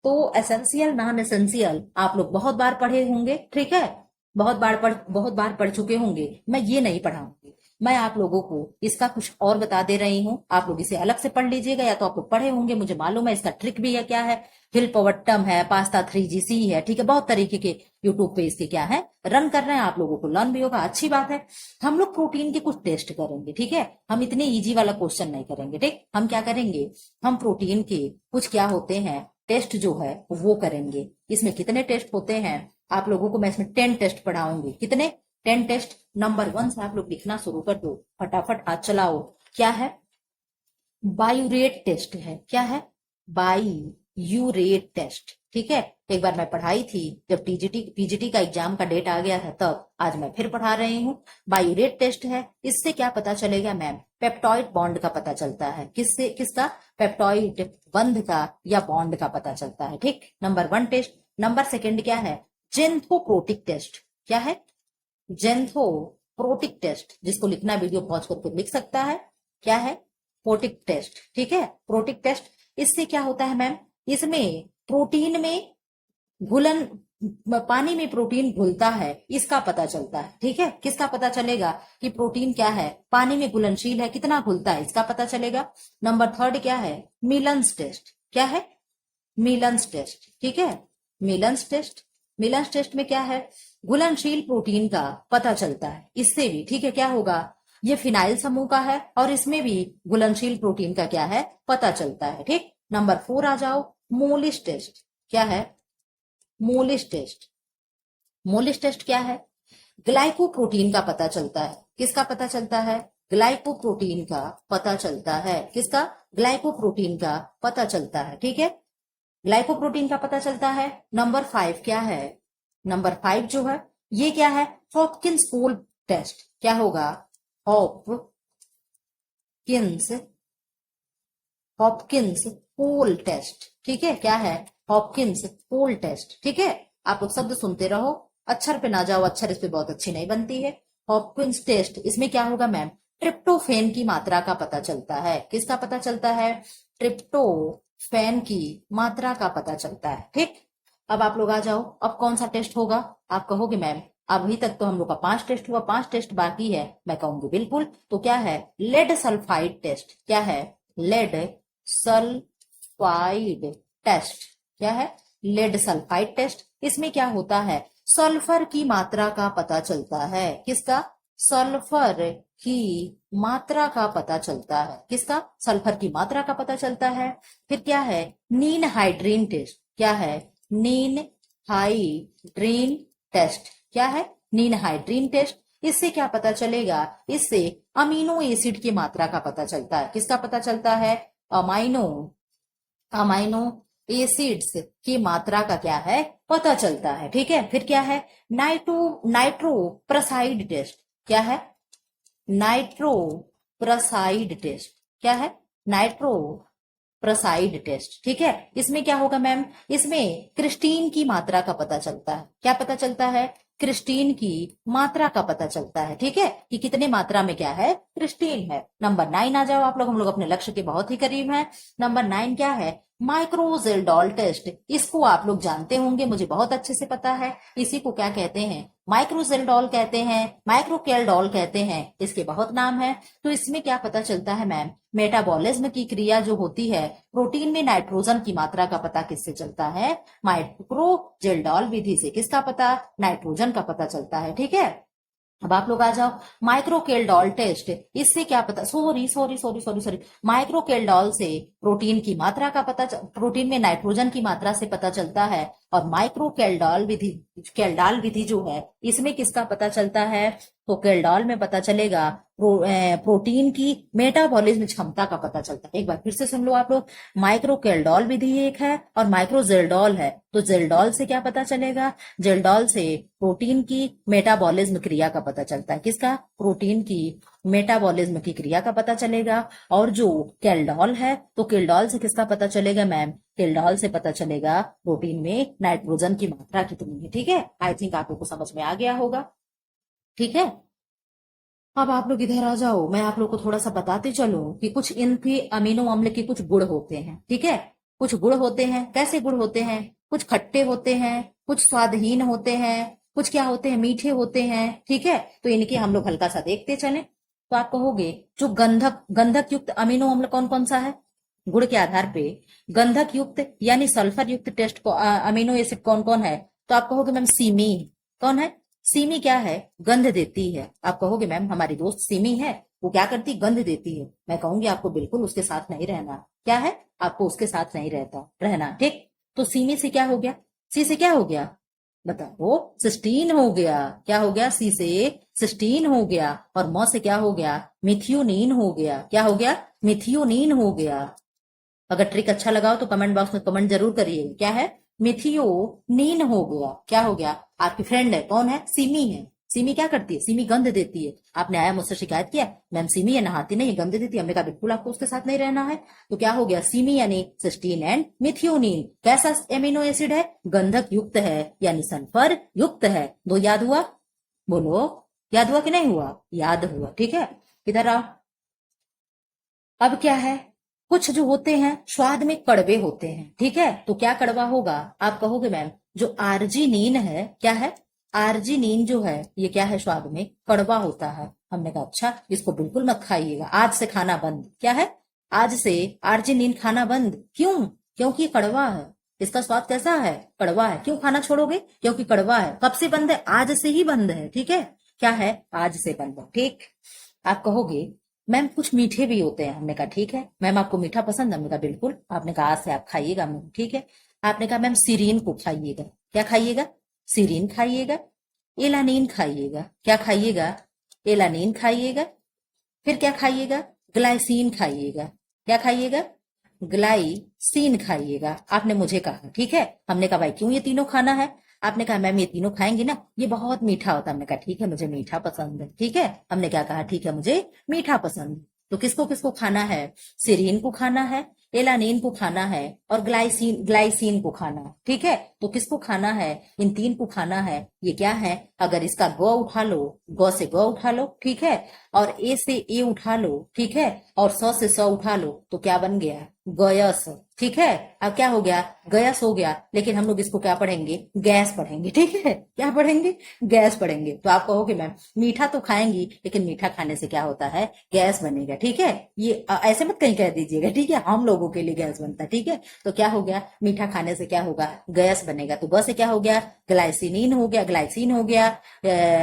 तो एसेंशियल नॉन एसेंशियल आप लोग बहुत बार पढ़े होंगे। ठीक है, बहुत बार पढ़ चुके होंगे। मैं ये नहीं पढ़ाऊंगी, मैं आप लोगों को इसका कुछ और बता दे रही हूँ। आप लोग इसे अलग से पढ़ लीजिएगा, या तो आप लोग पढ़े होंगे, मुझे मालूम है। इसका ट्रिक भी है, क्या है? हिलपवट्टम है, पास्ता 3GC है। ठीक है, बहुत तरीके के यूट्यूब पे इसके क्या है रन कर रहे हैं। आप लोगों को लर्न भी होगा, अच्छी बात है। हम लोग प्रोटीन के कुछ टेस्ट करेंगे। ठीक है, हम इतने इजी वाला क्वेश्चन नहीं करेंगे। ठीक, हम क्या करेंगे? हम प्रोटीन के कुछ क्या होते हैं टेस्ट जो है वो करेंगे। इसमें कितने टेस्ट होते हैं आप लोगों को मैं इसमें 10 टेस्ट पढ़ाऊंगी। कितने? 10 टेस्ट। नंबर 1 से आप लोग लिखना शुरू कर दो, फटाफट हाथ चलाओ। क्या है? बायूरेट टेस्ट है। क्या है? Biuret test. ठीक है, एक बार मैं पढ़ाई थी जब पीजीटी का एग्जाम का डेट आ गया था, तब आज मैं फिर पढ़ा रही हूँ। बायूरेट टेस्ट है। इससे क्या पता चलेगा मैम? पेप्टॉइड बॉन्ड का पता चलता है। किससे? किसका? पेप्टॉइड बंध का या बॉन्ड का पता चलता है। ठीक, नंबर 1 टेस्ट। नंबर 2 क्या है? Xanthoproteic test. क्या है? जेंथोप्रोटिक टेस्ट, जिसको लिखना वीडियो पॉज करके लिख सकता है। क्या है? Proteic test. ठीक है, प्रोटिक टेस्ट। इससे क्या होता है मैम? इसमें प्रोटीन में घुलन, पानी में प्रोटीन घुलता है, इसका पता चलता है। ठीक है, किसका पता चलेगा कि प्रोटीन क्या है? पानी में घुलनशील है, कितना घुलता है, इसका पता चलेगा। नंबर 3 क्या है? मिलन्स टेस्ट। क्या है? मिलन्स टेस्ट। ठीक है, मिलन्स टेस्ट। मिलन्स टेस्ट में क्या है? घुलनशील प्रोटीन का पता चलता है इससे भी। ठीक है, क्या होगा? ये फिनाइल समूह का है और इसमें भी घुलनशील प्रोटीन का क्या है पता चलता है। ठीक, नंबर 4 आ जाओ। Molisch test. क्या है? Mollies test. मोलिस टेस्ट क्या है? ग्लाइकोप्रोटीन का पता चलता है। किसका पता चलता है? ग्लाइकोप्रोटीन का पता चलता है। किसका? ग्लाइकोप्रोटीन का पता चलता है। ठीक है, ग्लाइकोप्रोटीन का पता चलता है। नंबर 5 क्या है? नंबर 5 जो है ये क्या है? Hopkins Cole test. क्या होगा? Hopkins Hopkins Cole test. ठीक है, क्या है? Hopkins Cole test. ठीक है, आप लोग शब्द सुनते रहो, अक्षर पे ना जाओ, अक्षर इस पे बहुत अच्छी नहीं बनती है। हॉपकिंस टेस्ट, इसमें क्या होगा मैम? ट्रिप्टोफेन की मात्रा का पता चलता है। किसका पता चलता है? ट्रिप्टोफेन की मात्रा का पता चलता है। ठीक, अब आप लोग आ जाओ। अब कौन सा टेस्ट होगा? आप कहोगे मैम अभी तक तो हम लोग का 5 टेस्ट हुआ, 5 टेस्ट बाकी है। मैं कहूंगी बिल्कुल। तो क्या है? Lead sulphide test. क्या है? Lead sulphide test. क्या है? Lead sulphide test. इसमें क्या होता है? सल्फर की मात्रा का पता चलता है। किसका? सल्फर की मात्रा का पता चलता है। किसका? सल्फर की मात्रा का पता चलता है। फिर क्या है? नीन हाइड्रीन टेस्ट। क्या है? नीन हाइड्रीन टेस्ट। क्या है? नीन हाइड्रीन टेस्ट। इससे क्या पता चलेगा? इससे अमीनो एसिड की मात्रा का पता चलता है। किसका पता चलता है? अमाइनो अमाइनो एसिड्स की मात्रा का क्या है? पता चलता है। ठीक है। फिर क्या है? Nitroprusside test. क्या है? Nitroprusside test. क्या है? Nitroprusside test. ठीक है। इसमें क्या होगा मैम? इसमें क्रिस्टीन की मात्रा का पता चलता है। क्या पता चलता है? क्रिस्टीन की मात्रा का पता चलता है। ठीक है, कि कितने मात्रा में क्या है? क्रिस्टीन है। नंबर 9 आ जाओ आप लोग, हम लोग अपने लक्ष्य के बहुत ही करीब हैं। नंबर 9 क्या है? माइक्रोजेल्डोल टेस्ट। इसको आप लोग जानते होंगे, मुझे बहुत अच्छे से पता है। इसी को क्या कहते हैं? माइक्रोजेल्डोल कहते हैं, माइक्रोकेल्डोल कहते हैं। इसके बहुत नाम है। तो इसमें क्या पता चलता है मैम? मेटाबॉलिज्म की क्रिया जो होती है, प्रोटीन में नाइट्रोजन की मात्रा का पता किससे चलता है? माइक्रोजेल्डोल विधि से। किसका पता? नाइट्रोजन का पता चलता है। ठीक है। अब आप लोग आ जाओ माइक्रोकेल्डोल टेस्ट। इससे क्या पता? Sorry sorry sorry sorry sorry माइक्रोकेल्डोल से प्रोटीन की मात्रा का पता प्रोटीन में नाइट्रोजन की मात्रा से पता चलता है। और माइक्रोकेल्डोल विधि, केल्डाल विधि जो है, इसमें किसका पता चलता है? तो केल्डाल में पता चलेगा प्रोटीन की मेटाबॉलिज्म क्षमता का पता चलता है। एक बार फिर से सुन लो आप लोग, माइक्रोकेल्डोल विधि एक है और माइक्रोजेल्डोल है। तो जेल्डोल से क्या पता चलेगा? जेल्डोल से प्रोटीन की मेटाबॉलिज्म क्रिया का पता चलता है। किसका? प्रोटीन की मेटाबॉलिज्म की क्रिया का पता चलेगा। और जो केल्डोल है, तो केल्डोल से किसका पता चलेगा मैम? केल्डोल से पता चलेगा प्रोटीन में नाइट्रोजन की मात्रा कितनी है। ठीक है। आई थिंक आप लोग को समझ में आ गया होगा। ठीक है। अब आप लोग इधर आ जाओ, मैं आप लोग को थोड़ा सा बताते चलूं कि कुछ इनके अमीनो अम्ल के कुछ गुण होते हैं। ठीक है। कुछ गुण होते हैं। कैसे गुण होते हैं? कुछ खट्टे होते हैं, कुछ स्वादहीन होते हैं, कुछ क्या होते हैं? मीठे होते हैं। ठीक है। तो इनके हम लोग हल्का सा देखते चलें। तो आप कहोगे जो गंधक गंधक युक्त अमीनो अम्ल कौन कौन सा है? गुण के आधार पे गंधक युक्त यानी सल्फर युक्त टेस्ट को अमीनो एसिड कौन कौन है? तो आप कहोगे मैम सीमी। कौन है? सीमी क्या है? गंध देती है। आप कहोगे मैम हमारी दोस्त सीमी है, वो क्या करती? गंध देती है। मैं कहूंगी आपको बिल्कुल उसके साथ नहीं रहना। क्या है? आपको उसके साथ नहीं रहना। ठीक। तो सीमी से क्या हो गया? सी से क्या हो गया? बताओ। सिस्टीन हो गया। क्या हो गया? सी से सिस्टीन हो गया। और मौ से क्या हो गया? मिथियोनीन हो गया। क्या हो गया? मिथियोनीन हो गया। अगर ट्रिक अच्छा लगाओ तो कमेंट बॉक्स में कमेंट जरूर करिए। क्या है? मिथियोनीन हो गया। क्या हो गया? आपकी फ्रेंड है। कौन है? सिमी है। सिमी क्या करती है? सिमी गंध देती है। आपने आया मुझसे शिकायत किया, मैम सिमी है नहाती नहीं, गंध देती है। हमने कहा बिल्कुल आपको उसके साथ नहीं रहना है। तो क्या हो गया? सिमी यानी सिस्टीन एंड मिथियोनीन। कैसा एमिनो एसिड है? गंधक युक्त है, यानी सल्फर युक्त है। दो याद हुआ? बोलो, याद हुआ कि नहीं हुआ? याद हुआ। ठीक है। इधर आओ। अब क्या है? कुछ जो होते हैं स्वाद में कड़वे होते हैं। ठीक है। तो क्या कड़वा होगा? आप कहोगे मैम जो आर्जिनिन है। क्या है? आर्जिनिन जो है ये क्या है? स्वाद में कड़वा होता है। हमने कहा अच्छा, इसको बिल्कुल मत खाइएगा, आज से खाना बंद। क्या है? आज से आर्जिनिन खाना बंद। क्यों? क्योंकि ये कड़वा है। इसका स्वाद कैसा है? कड़वा है। क्यों खाना छोड़ोगे? क्योंकि कड़वा है। कब से बंद है? आज से ही बंद है। ठीक है। क्या है? आज से बंद है। ठीक। आप कहोगे मैम कुछ मीठे भी होते हैं। हमने कहा ठीक है। मैम आपको मीठा पसंद है? हमने कहा बिल्कुल। आपने कहा आज से आप खाइएगा। ठीक है। आपने कहा मैम सीरीन को खाइएगा। क्या खाइएगा? सीरीन खाइएगा। एलानीन खाइएगा। क्या खाइएगा? एलानीन खाइएगा। फिर क्या खाइएगा? ग्लाइसिन खाइएगा। क्या खाइएगा? ग्लाइसिन खाइएगा। आपने मुझे कहा ठीक है। हमने कहा भाई क्यों ये तीनों खाना है? आपने कहा मैम ये तीनों खाएंगे ना, ये बहुत मीठा होता है। हमने कहा ठीक है, मुझे मीठा पसंद है। ठीक है। हमने क्या कहा? ठीक है, मुझे मीठा पसंद है। तो किसको किसको खाना है? सीरीन को खाना है, एलानीन को खाना है, और ग्लाइसिन को खाना है। ठीक है। तो किसको खाना है? इन तीन को खाना है। ये क्या है? अगर इसका ग उठा लो, ग से ग उठा लो। ठीक है। और ए से ए उठा लो। ठीक है। और स से स उठा लो। तो क्या बन गया? गयस। ठीक है। अब क्या हो गया? गैस हो गया। लेकिन हम लोग इसको क्या पढ़ेंगे? गैस पढ़ेंगे। ठीक है। क्या पढ़ेंगे? गैस पढ़ेंगे। तो आप कहोगे मैम मीठा तो खाएंगी, लेकिन मीठा खाने से क्या होता है? गैस बनेगा। ठीक है। ये ऐसे मत कहीं कह दीजिएगा। ठीक है। हम लोग लोगों के लिए गैस बनता है, ठीक है। तो क्या हो गया, मीठा खाने से क्या होगा, गैस बनेगा। तो ग से क्या हो गया, ग्लाइसिनीन हो गया, ग्लाइसिन हो गया।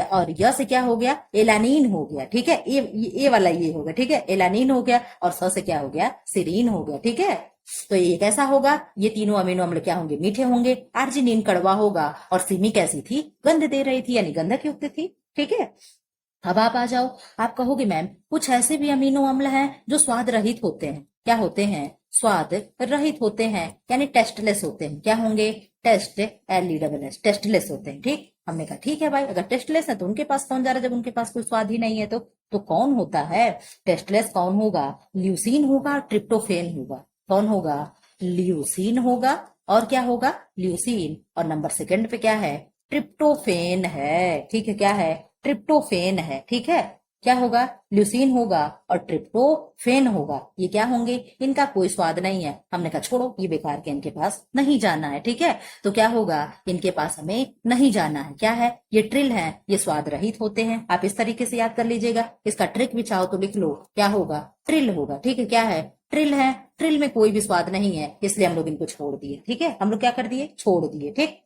और य से क्या हो गया, एलानीन हो गया, ठीक है। ये वाला ये हो गया, ठीक है, एलानीन हो गया। और स से क्या हो गया, सीरीन हो गया, ठीक है। तो ये कैसा होगा, ये तीनों अमीनो अम्ल क्या होंगे, मीठे होंगे। आर्जिनिन कड़वा होगा और सिमी कैसी थी, गंध दे रही थी, यानी गंधक युक्त थी, ठीक है। अब आप आ जाओ, आप कहोगे मैम कुछ ऐसे भी अमीनो अम्ल हैं जो स्वाद रहित होते हैं। क्या होते हैं, स्वाद रहित होते हैं, यानी टेस्टलेस होते हैं। क्या होंगे, टेस्ट LESS, टेस्टलेस होते हैं, ठीक। हमने कहा ठीक है भाई, अगर टेस्टलेस है तो उनके पास कौन जा रहा है, जब उनके पास कोई स्वाद ही नहीं है तो कौन होता है टेस्टलेस, कौन होगा, ल्यूसीन होगा, ट्रिप्टोफेन होगा। कौन होगा, ल्यूसीन होगा। और क्या होगा, ल्यूसीन। और नंबर सेकंड पे क्या है, ट्रिप्टोफेन है, ठीक है। क्या है, ट्रिप्टोफेन है, ठीक है। क्या होगा, ल्यूसीन होगा और ट्रिप्टोफेन होगा। ये क्या होंगे, इनका कोई स्वाद नहीं है। हमने कहा छोड़ो, ये बेकार के, इनके पास नहीं जाना है, ठीक है। तो क्या होगा, इनके पास हमें नहीं जाना है। क्या है, ये ट्रिल है, ये स्वाद रहित होते हैं। आप इस तरीके से याद कर लीजिएगा। इसका ट्रिक भी चाहो तो लिख लो, क्या होगा, ट्रिल होगा, ठीक है। क्या है, ट्रिल है, ट्रिल में कोई भी स्वाद नहीं है, इसलिए हम लोग इनको छोड़ दिए, ठीक है। हम लोग क्या कर दिए, छोड़ दिए, ठीक।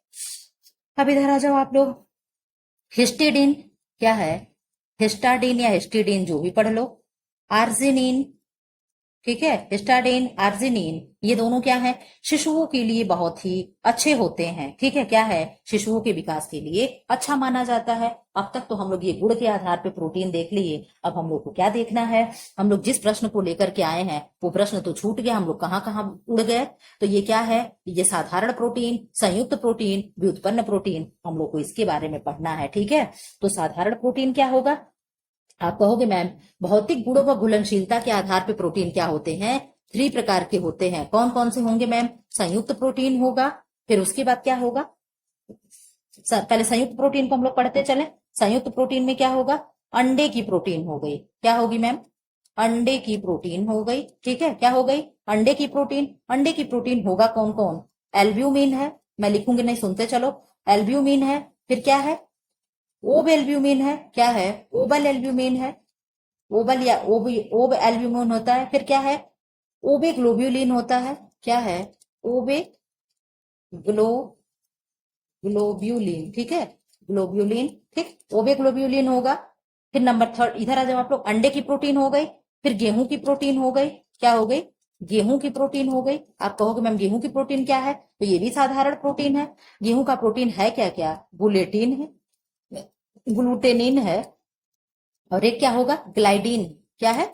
अब इधर आ जाओ आप लोग, हिस्टिडीन क्या है, हिस्टाडीन या हिस्टिडीन जो भी पढ़ लो। आर्जिनिन, ठीक है, हिस्टाडीन, आर्जिनिन, ये दोनों क्या है, शिशुओं के लिए बहुत ही अच्छे होते हैं, ठीक है। क्या है, शिशुओं के विकास के लिए अच्छा माना जाता है। अब तक तो हम लोग ये गुण के आधार पे प्रोटीन देख लिए। अब हम लोग को क्या देखना है, हम लोग जिस प्रश्न को लेकर के आए हैं वो प्रश्न तो छूट गया, हम लोग कहाँ कहाँ उड़ गए। तो ये क्या है, ये साधारण प्रोटीन, संयुक्त प्रोटीन, व्युत्पन्न प्रोटीन, हम लोग को इसके बारे में पढ़ना है, ठीक है। तो साधारण प्रोटीन क्या होगा, आप कहोगे मैम भौतिक गुणों व घुलनशीलता के आधार पर प्रोटीन क्या होते हैं, 3 प्रकार के होते हैं। कौन कौन से होंगे मैम, संयुक्त प्रोटीन होगा, फिर उसके बाद क्या होगा, पहले संयुक्त प्रोटीन को हम लोग पढ़ते चले। संयुक्त प्रोटीन में क्या होगा, अंडे की प्रोटीन हो गई, क्या होगी मैम, अंडे की प्रोटीन हो गई, ठीक है। क्या हो गई, अंडे की प्रोटीन। अंडे की प्रोटीन होगा कौन कौन, एल्ब्यूमिन है, मैं लिखूंगी नहीं, सुनते चलो। एल्ब्यूमिन है, फिर क्या है, ओब एल्ब्यूमिन है, क्या है, ओबल एल्ब्यूमिन है, ओबल या ओब एल्ब्यूमिन होता है। फिर क्या है, ओबे ग्लोब्यूलिन होता है, क्या है, ओबे ग्लो ग्लोब्यूलिन, ठीक है, ग्लोब्यूलिन, ठीक, ओबे ग्लोब्यूलिन होगा। फिर नंबर 3 इधर आ जाओ आप लोग, अंडे की प्रोटीन हो गई, फिर गेहूं की प्रोटीन हो गई, क्या हो गई, गेहूं की प्रोटीन हो गई। आप कहोगे मैम गेहूं की प्रोटीन क्या है, तो ये भी साधारण प्रोटीन है। गेहूं का प्रोटीन है क्या क्या, बुलेटिन है, ग्लूटेनिन है, और एक क्या होगा, ग्लाइडीन, क्या है,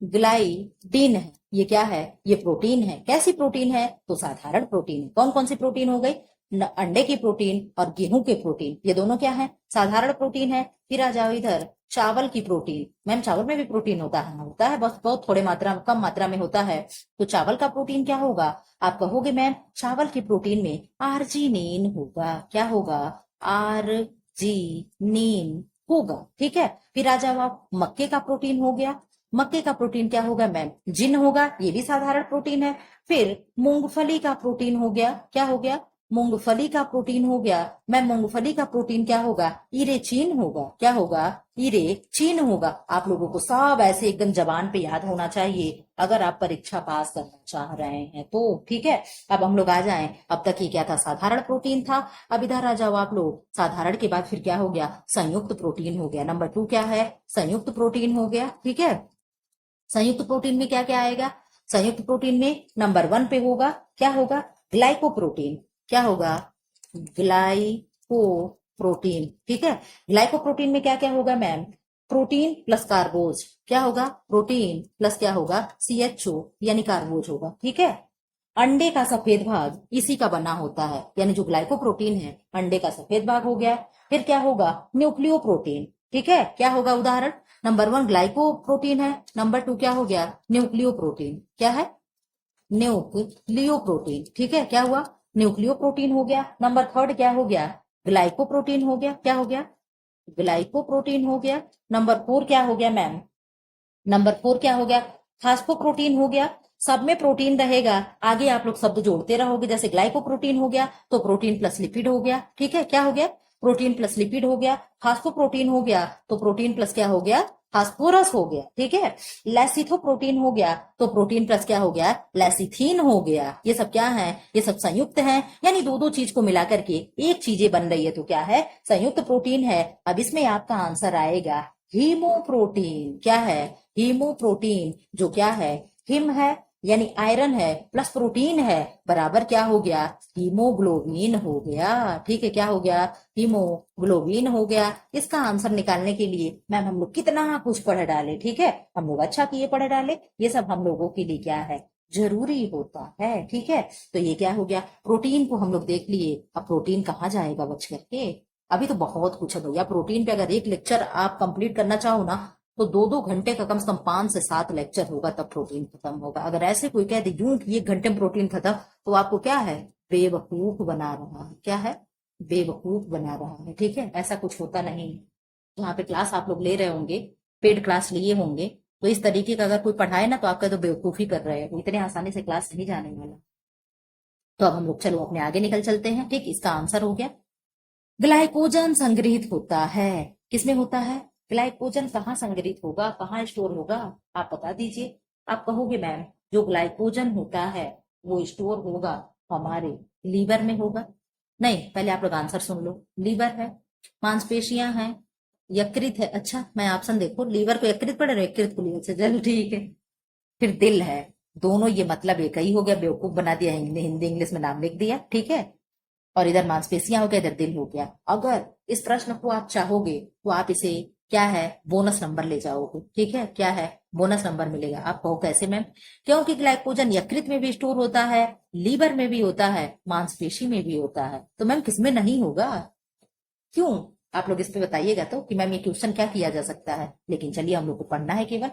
ग्लाइडीन है। ये क्या है, ये प्रोटीन है। कैसी प्रोटीन है, तो साधारण प्रोटीन है। कौन कौन सी प्रोटीन हो गई, अंडे की प्रोटीन और गेहूं के प्रोटीन, ये दोनों क्या है, साधारण प्रोटीन है। फिर आ जाओ इधर, चावल की प्रोटीन। मैम चावल में भी प्रोटीन होता है, होता है, बस बहुत थोड़े मात्रा, कम मात्रा में होता है। तो चावल का प्रोटीन क्या होगा, आप कहोगे मैम चावल की प्रोटीन में आर्जिनिन होगा, क्या होगा, आर्जिनिन होगा, ठीक है। फिर आ जाओ आप, मक्के का प्रोटीन हो गया। मक्के का प्रोटीन क्या होगा मैम, जिन होगा, ये भी साधारण प्रोटीन है। फिर मूंगफली का प्रोटीन हो गया, क्या हो गया, मूंगफली का प्रोटीन हो गया। मैम मूंगफली का प्रोटीन क्या होगा, इरेचीन होगा, क्या होगा, इरेचीन होगा। आप लोगों को सब ऐसे एकदम जबान पे याद होना चाहिए अगर आप परीक्षा पास करना चाह रहे हैं तो, ठीक है। अब हम लोग आ जाएं, अब तक ये क्या था, साधारण प्रोटीन था। अब इधर आ जाओ आप लोग, साधारण के बाद फिर क्या हो गया, संयुक्त प्रोटीन हो गया। नंबर 2 क्या है, संयुक्त प्रोटीन हो गया, ठीक है। संयुक्त प्रोटीन में क्या क्या आएगा, संयुक्त प्रोटीन में नंबर 1 पे होगा, क्या होगा, ग्लाइकोप्रोटीन, क्या होगा, ग्लाइकोप्रोटीन, ठीक है। ग्लाइकोप्रोटीन में क्या क्या होगा मैम, प्रोटीन प्लस कार्बोज, क्या होगा, प्रोटीन प्लस क्या होगा, CHO यानी कार्बोज होगा, ठीक है। अंडे का सफेद भाग इसी का बना होता है, यानी जो ग्लाइकोप्रोटीन है अंडे का सफेद भाग हो गया। फिर क्या होगा, न्यूक्लियोप्रोटीन, ठीक है। क्या होगा, उदाहरण, नंबर 1 ग्लाइकोप्रोटीन है, नंबर 2 क्या हो गया, न्यूक्लियोप्रोटीन, क्या है, न्यूक्लियोप्रोटीन, ठीक है। क्या हुआ, न्यूक्लियोप्रोटीन हो गया। नंबर 3 क्या हो गया, ग्लाइकोप्रोटीन हो गया, क्या हो गया, ग्लाइकोप्रोटीन हो गया। नंबर 4 क्या हो गया मैम, नंबर 4 क्या हो गया, फास्फोप्रोटीन हो गया। सब में प्रोटीन रहेगा, आगे आप लोग शब्द जोड़ते रहोगे। जैसे ग्लाइकोप्रोटीन हो गया तो प्रोटीन प्लस लिपिड हो गया, ठीक है। क्या हो गया, प्रोटीन प्लस लिपिड हो गया। फास्फोप्रोटीन हो गया तो प्रोटीन प्लस क्या हो गया, फास्फोरस हो गया, ठीक है। लेसिथोप्रोटीन हो गया तो प्रोटीन प्लस क्या हो गया, लेसिथीन हो गया। ये सब क्या है, ये सब संयुक्त है, यानी दो दो चीज को मिला करके एक चीजें बन रही है, तो क्या है, संयुक्त प्रोटीन है। अब इसमें आपका आंसर आएगा हीमोप्रोटीन। क्या है, हीमोप्रोटीन, जो क्या है, हिम है यानी आयरन है प्लस प्रोटीन है, बराबर क्या हो गया, हीमोग्लोबिन हो गया। ठीक है, क्या हो गया, हीमोग्लोबिन हो गया। इसका आंसर निकालने के लिए मैम हम लोग कितना कुछ पढ़ डाले, ठीक है, हम लोग अच्छा किए पढ़ डाले। ये सब हम लोगों के लिए क्या है, जरूरी होता है, ठीक है। तो ये क्या हो गया, प्रोटीन को हम लोग देख लिए। अब प्रोटीन कहाँ जाएगा बच करके, अभी तो बहुत कुछ है भैया प्रोटीन पे। अगर एक लेक्चर आप कंप्लीट करना चाहो ना, तो दो दो घंटे का कम से कम 5 से 7 लेक्चर होगा, तब प्रोटीन खत्म होगा। अगर ऐसे कोई कह दे यूं कि 1 घंटे में प्रोटीन खत्म, तो आपको क्या है, बेवकूफ बना रहा है। क्या है, बेवकूफ बना रहा है, ठीक है। ऐसा कुछ होता नहीं। जहाँ पे क्लास आप लोग ले रहे होंगे, पेड क्लास लिए होंगे, तो इस तरीके का अगर कोई पढ़ाए ना, तो आपका तो बेवकूफी कर रहे हैं, इतने आसानी से क्लास नहीं जाने वाला। तो अब हम लोग चलो अपने आगे निकल चलते हैं, ठीक। इसका आंसर हो गया, ग्लाइकोजन संग्रहित होता है। किसमें होता है, ग्लाइकोजन कहाँ संग्रहित होगा, कहाँ स्टोर होगा, आप बता दीजिए। आप कहोगे मैम जो ग्लाइकोजन होता है वो स्टोर होगा हमारे लीवर में होगा। नहीं, पहले आप लोग आंसर सुन लो। लीवर है, मांसपेशियां हैं, यकृत है। अच्छा, मैं ऑप्शन देखो, लीवर को यकृत पढ़ रहे हो, यकृत को लीवर से, चलो ठीक है। फिर दिल है, दोनों ये मतलब एक ही हो गया, बेवकूफ बना दिया, हिंदी इंग्लिश में नाम लिख दिया, ठीक है। और इधर मांसपेशियां हो गया, इधर दिल हो गया। अगर इस प्रश्न को आप चाहोगे तो आप इसे क्या है, बोनस नंबर ले जाओगे, ठीक है। क्या है, बोनस नंबर मिलेगा। आप कहो कैसे मैम, क्योंकि ग्लाइकोजन यकृत में भी स्टोर होता है, लीवर में भी होता है, मांसपेशी में भी होता है, तो मैम किसमें नहीं होगा, क्यों, आप लोग इस पे बताइएगा तो कि मैम ये क्वेश्चन क्या किया जा सकता है। लेकिन चलिए, हम लोग को पढ़ना है केवल।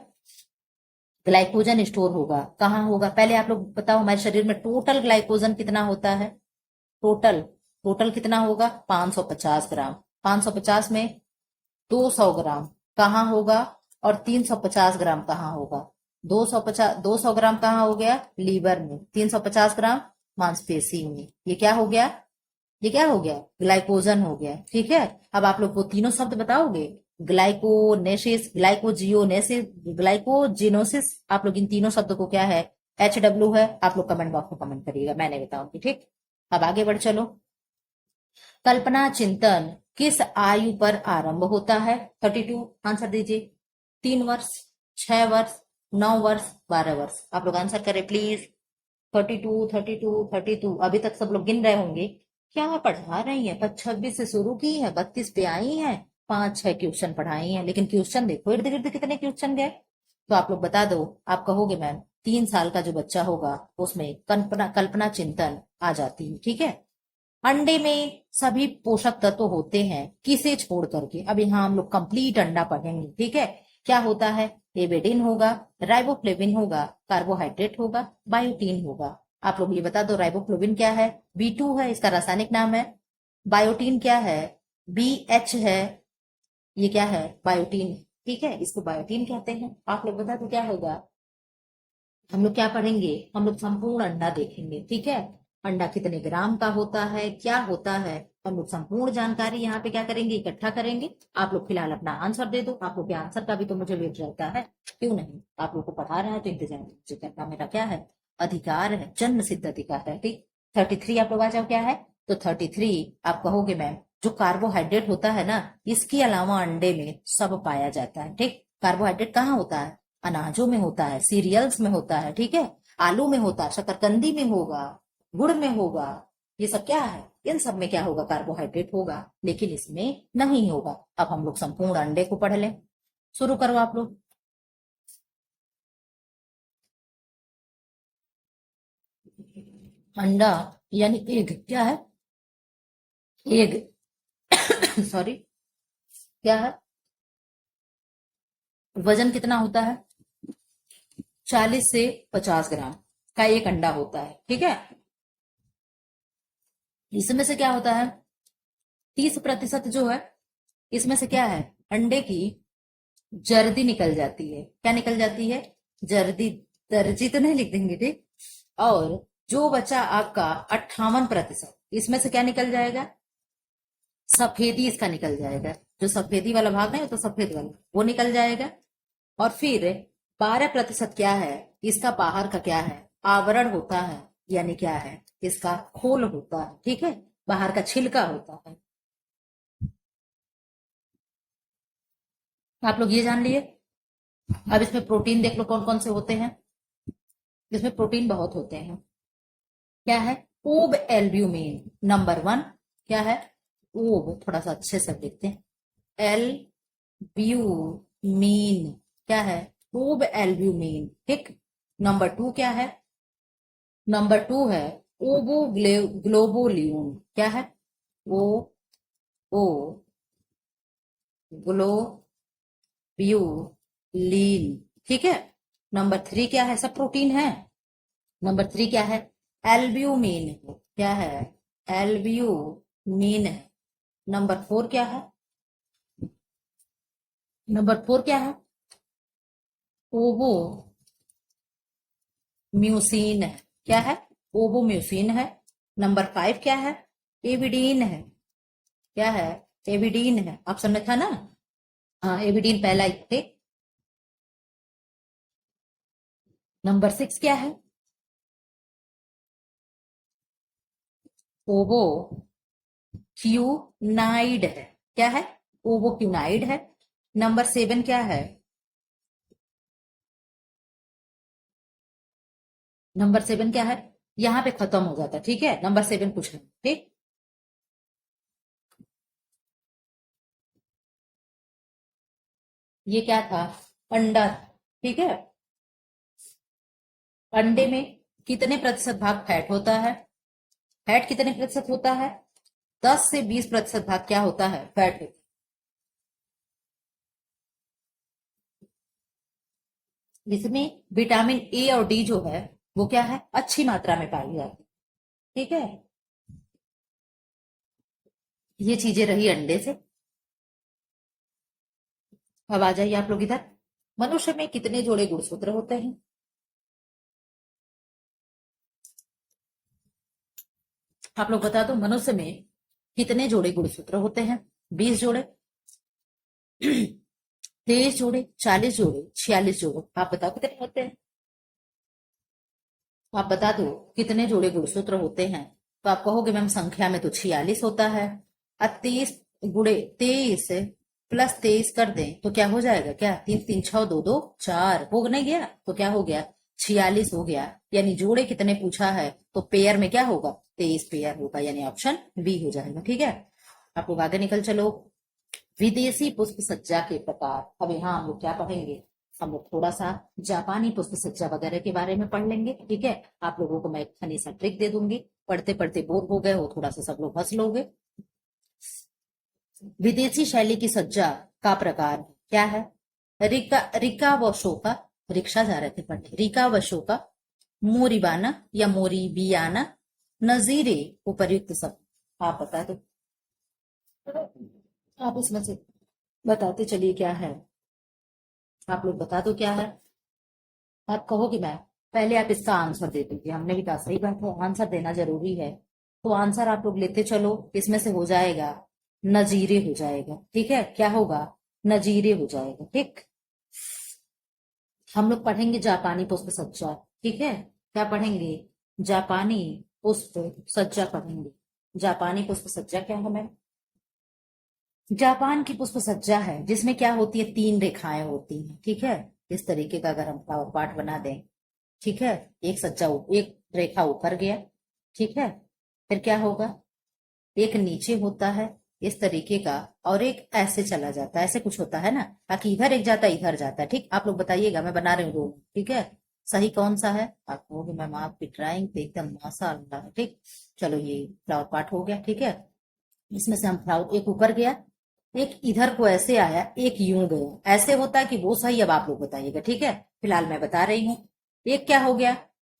ग्लाइकोजन स्टोर होगा कहाँ होगा, पहले आप लोग बताओ, हमारे शरीर में टोटल ग्लाइकोजन कितना होता है, टोटल, टोटल कितना होगा, 550 ग्राम। 550 में 200 ग्राम कहाँ होगा, और 350 ग्राम कहाँ होगा। 200 ग्राम कहाँ हो गया, लीवर में। 350 ग्राम मांसपेशी में। ये क्या हो गया, ये क्या हो गया, ग्लाइकोजन हो गया, ठीक है। अब आप लोग वो तीनों शब्द बताओगे, ग्लाइकोनेसिस, ग्लाइकोजियोनेसिस, ग्लाइकोजिनोसिस। आप लोग इन तीनों शब्द को क्या है, HW है। आप लोग कमेंट बॉक्स में कमेंट करिएगा, मैं नहीं बताऊंगी, ठीक। अब आगे बढ़ चलो। कल्पना चिंतन किस आयु पर आरंभ होता है, 32। आंसर दीजिए, 3 वर्ष, 6 वर्ष, 9 वर्ष, 12 वर्ष। आप लोग आंसर करें प्लीज। 32, 32, 32। अभी तक सब लोग गिन रहे होंगे क्या पढ़ा रही है, 26 से शुरू की है, 32 पे आई है, 5-6 क्वेश्चन पढ़ाई हैं, लेकिन क्वेश्चन देखो इर्द गिर्द कितने क्वेश्चन गए। तो आप लोग बता दो। आप कहोगे मैम 3 साल का जो बच्चा होगा उसमें कल्पना कल्पना चिंतन आ जाती है, ठीक है। अंडे में सभी पोषक तत्व होते हैं किसे छोड़ करके, अब यहाँ हम लोग कंप्लीट अंडा पढ़ेंगे, ठीक है। क्या होता है, एवेडिन होगा, राइबोफ्लेविन होगा, कार्बोहाइड्रेट होगा, बायोटीन होगा। आप लोग ये बता दो, राइबोफ्लेविन क्या है, B2 है, इसका रासायनिक नाम है। बायोटीन क्या है, BH है, ये क्या है, बायोटीन, ठीक है, इसको बायोटीन कहते हैं। आप लोग बता दो क्या होगा। हम लोग क्या पढ़ेंगे, हम लोग संपूर्ण अंडा देखेंगे, ठीक है। अंडा कितने ग्राम का होता है, क्या होता है, हम लोग संपूर्ण जानकारी यहाँ पे क्या करेंगे, इकट्ठा करेंगे। आप लोग फिलहाल अपना आंसर दे दो, आप लोग के आंसर का भी तो मुझे वेट रहता है, क्यों नहीं। आप लोग को पढ़ा रहे हैं तो इंतजाम करना मेरा क्या है, अधिकार है, जन्म सिद्ध अधिकार है, ठीक। 33 आप लोग आ जाओ, क्या है, तो 33 आप कहोगे मैम जो कार्बोहाइड्रेट होता है ना, इसके अलावा अंडे में सब पाया जाता है, ठीक। कार्बोहाइड्रेट कहाँ होता है, अनाजों में होता है, सीरियल्स में होता है, ठीक है, आलू में होता है, शकरकंदी में होगा, गुड़ में होगा, ये सब क्या है, इन सब में क्या होगा, कार्बोहाइड्रेट होगा, लेकिन इसमें नहीं होगा। अब हम लोग संपूर्ण अंडे को पढ़ लें, शुरू करो आप लोग। अंडा यानी एग, क्या है, एग सॉरी, क्या है, वजन कितना होता है, 40 से 50 ग्राम का एक अंडा होता है, ठीक है। इसमें से क्या होता है, 30% जो है, इसमें से क्या है, अंडे की जर्दी निकल जाती है। क्या निकल जाती है, जर्दी, दर्जी तो नहीं लिख देंगे, ठीक। और जो बचा आपका 58%, इसमें से क्या निकल जाएगा, सफेदी इसका निकल जाएगा। जो सफेदी वाला भाग है तो सफेद वाला वो निकल जाएगा। और फिर 12% क्या है, इसका बाहर का क्या है, आवरण होता है, यानी क्या है, इसका खोल होता है, ठीक है, बाहर का छिलका होता है। आप लोग ये जान लिए। अब इसमें प्रोटीन देख लो कौन कौन से होते हैं। इसमें प्रोटीन बहुत होते हैं। क्या है, ओब एल्ब्यूमिन नंबर 1। क्या है, ओब, थोड़ा सा अच्छे से लिखते हैं, एल्ब्यूमिन। क्या है, ओब एल्ब्यूमिन, ठीक। नंबर 2 क्या है, नंबर 2 है ओबो ग्लोबोल्यून। क्या है, ओ ओ ग्लोब्यूलिन, ठीक है। नंबर 3 क्या है, सब प्रोटीन है। नंबर 3 क्या है, एल्ब्यूमिन है। क्या है, एल्ब्यूमिन है। नंबर 4 क्या है, नंबर 4 क्या है, ओवो म्यूसिन है। क्या है, ओवो म्यूसिन है। नंबर 5 क्या है, एविडीन है। क्या है, एविडीन है, ऑप्शन में था ना। हाँ, एविडीन पहला ही थे। नंबर 6 क्या है, ओवो क्यूनाइड है। क्या है, ओवो क्यूनाइड है। नंबर 7 क्या है, नंबर 7 क्या है, यहां पे खत्म हो जाता है, ठीक है, नंबर 7 पूछ रहे हैं, ठीक। ये क्या था, अंडा, ठीक है। अंडे में कितने प्रतिशत भाग फैट होता है, फैट कितने प्रतिशत होता है, 10 से 20% भाग क्या होता है, फैट होता है। इसमें विटामिन ए और डी जो है वो क्या है, अच्छी मात्रा में पाई जाती है, ठीक है। ये चीजें रही अंडे से। अब आ जाइए आप लोग इधर, मनुष्य में कितने जोड़े गुणसूत्र होते हैं। आप लोग बता दो, मनुष्य में कितने जोड़े गुणसूत्र होते हैं, 20 जोड़े, 23 जोड़े, 40 जोड़े, 46 जोड़े, आप बताओ कितने होते हैं। आप बता दो कितने जोड़े गुणसूत्र होते हैं। तो आप कहोगे मैम संख्या में तो 46 होता है। अब 30 गुणे 23 प्लस 23 कर दें तो क्या हो जाएगा, क्या 3 3 6 2 2 4 हो नहीं गया, तो क्या हो गया, 46 हो गया। यानी जोड़े कितने पूछा है, तो पेयर में क्या होगा, 23 पेयर होगा, यानी ऑप्शन बी हो जाएगा, ठीक है। आप लोग आगे निकल चलो। विदेशी पुष्प सज्जा के प्रकार। अब यहाँ हम लोग क्या पढ़ेंगे, हम लोग थोड़ा सा जापानी पुष्प सज्जा वगैरह के बारे में पढ़ लेंगे, ठीक है। आप लोगों को मैं एक फनी सा ट्रिक दे दूंगी, पढ़ते पढ़ते बोर हो गए हो थोड़ा सा, सब लोग हंस लोगे। विदेशी शैली की सज्जा का प्रकार क्या है, रिका रिका व शोका, रिक्शा जा रहे थे पढ़ने, रिका व शोका, मोरिबाना या मोरीबियाना, नजीरे, उपर्युक्त सब। आप बता दो, आप इसमें से बताते चलिए क्या है, आप लोग बता दो क्या है। आप कहोगे मैं, पहले आप इसका आंसर दे दीजिए, हमने भी कहा सही बात है, आंसर देना जरूरी है। तो आंसर आप लोग लेते चलो, इसमें से हो जाएगा नजीरे हो जाएगा, ठीक है, क्या होगा, नजीरे हो जाएगा, ठीक। हम लोग पढ़ेंगे जापानी पुष्प सज्जा, ठीक है। क्या पढ़ेंगे, जापानी पुष्प सज्जा पढ़ेंगे। जापानी पुष्प सज्जा क्या है मैम, जापान की पुष्प सज्जा है जिसमें क्या होती है, 3 रेखाएं होती हैं, ठीक है। इस तरीके का अगर हम फ्लावर पार्ट बना दें, ठीक है, एक सज्जा एक रेखा ऊपर गया, ठीक है, फिर क्या होगा, एक नीचे होता है इस तरीके का, और एक ऐसे चला जाता है, ऐसे कुछ होता है ना, ताकि इधर एक जाता है इधर जाता है, ठीक। आप लोग बताइएगा, मैं बना रही हूँ रोल, ठीक है। सही कौन सा है, आप कहोगे मैम आपकी ड्राइंग पे एकदम माशाअल्लाह है, ठीक। चलो ये फ्लावर पार्ट हो गया, ठीक है। इसमें से हम फ्लावर, एक ऊपर गया, एक इधर को ऐसे आया, एक यूं गया, ऐसे होता है कि वो सही, अब आप लोग बताइएगा, ठीक है। फिलहाल मैं बता रही हूँ, एक क्या हो गया,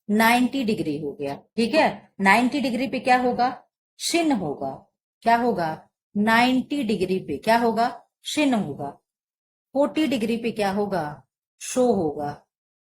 90 डिग्री हो गया, ठीक है। 90 डिग्री पे क्या होगा, शिन होगा, क्या होगा, 90 डिग्री पे क्या होगा, शिन होगा। 40 डिग्री पे क्या होगा, शो होगा।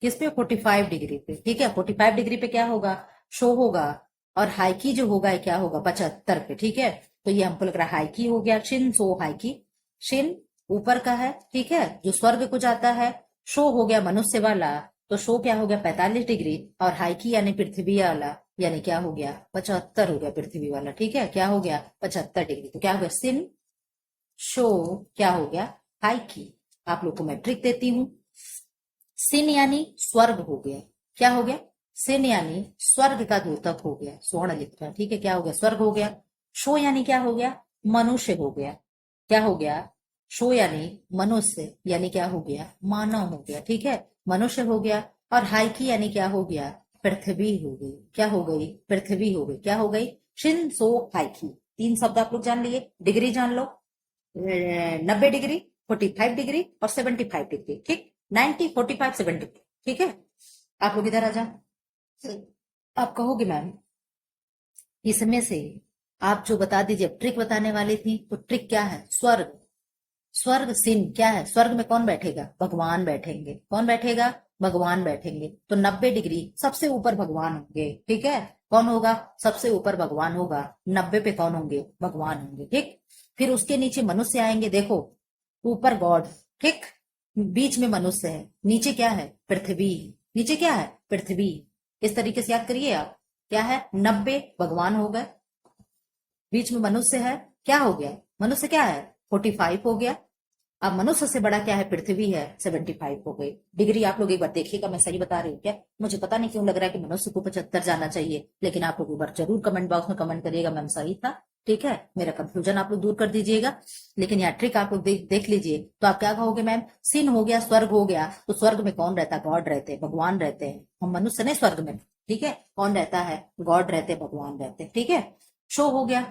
किस पे, 45 डिग्री पे, ठीक है, 45 डिग्री पे क्या होगा, शो होगा। और हाइकी जो होगा ये क्या होगा, 75 पे, ठीक है। तो ये हमको लग रहा है हाइकी हो गया, शिन सो हाइकी। शिन ऊपर का है, ठीक है, जो स्वर्ग को जाता है, शो हो गया मनुष्य वाला, तो शो क्या हो गया 45 डिग्री, और हाइकी यानी पृथ्वी वाला यानी क्या हो गया 75 हो गया पृथ्वी वाला। ठीक है, क्या हो गया 75 डिग्री। तो क्या हो गया सिन शो क्या हो गया हाइकी। आप लोग को मैं ट्रिक देती हूँ। सिन यानी स्वर्ग हो गया, क्या हो गया सिन यानी स्वर्ग का द्योतक हो गया, स्वर्ण लिख रहा है। ठीक है, क्या हो गया स्वर्ग हो गया। शो यानी क्या हो गया मनुष्य हो गया, क्या हो गया शो यानी मनुष्य यानी क्या हो गया मानव हो गया। ठीक है, मनुष्य हो गया। और हाइकी यानी क्या हो गया पृथ्वी हो गई, क्या हो गई पृथ्वी हो गई, क्या हो गई शिन सो हाइकी। 3 शब्द आप लोग जान लिए, डिग्री जान लो 90 डिग्री, 45 डिग्री और 75 डिग्री। ठीक, 90 45 70। ठीक है, आप लोग इधर आ जाओ। आप कहोगे मैम इसमें से आप जो बता दीजिए, ट्रिक बताने वाली थी, तो ट्रिक क्या है स्वर्ग। स्वर्ग सिन क्या है, स्वर्ग में कौन बैठेगा भगवान बैठेंगे, कौन बैठेगा भगवान बैठेंगे। तो 90 डिग्री सबसे ऊपर भगवान होंगे। ठीक है, कौन होगा सबसे ऊपर भगवान होगा, 90 पे कौन होंगे भगवान होंगे। ठीक, फिर उसके नीचे मनुष्य आएंगे, देखो ऊपर गॉड, ठीक, बीच में मनुष्य है, नीचे क्या है पृथ्वी, नीचे क्या है पृथ्वी। इस तरीके से याद करिए आप, क्या है 90 भगवान हो गए, बीच में मनुष्य है, क्या हो गया मनुष्य क्या है 45 हो गया। अब मनुष्य से बड़ा क्या है पृथ्वी है 75 हो गई। डिग्री आप लोग एक बार देखिएगा, मैं सही बता रही हूँ क्या। मुझे पता नहीं क्यों लग रहा है कि मनुष्य को 75 जाना चाहिए, लेकिन आप लोग एक बार जरूर कमेंट बॉक्स में कमेंट करिएगा मैम सही था। ठीक है, मेरा कंफ्यूजन आप लोग दूर कर दीजिएगा। लेकिन यहाँ ट्रिक आप लोग देख लीजिए, तो आप क्या कहोगे मैम सिन हो गया स्वर्ग हो गया, तो स्वर्ग में कौन रहता है गॉड रहते हैं भगवान रहते हैं, हम मनुष्य नहीं स्वर्ग में। ठीक है, कौन रहता है गॉड रहते भगवान रहते। ठीक है, शो हो गया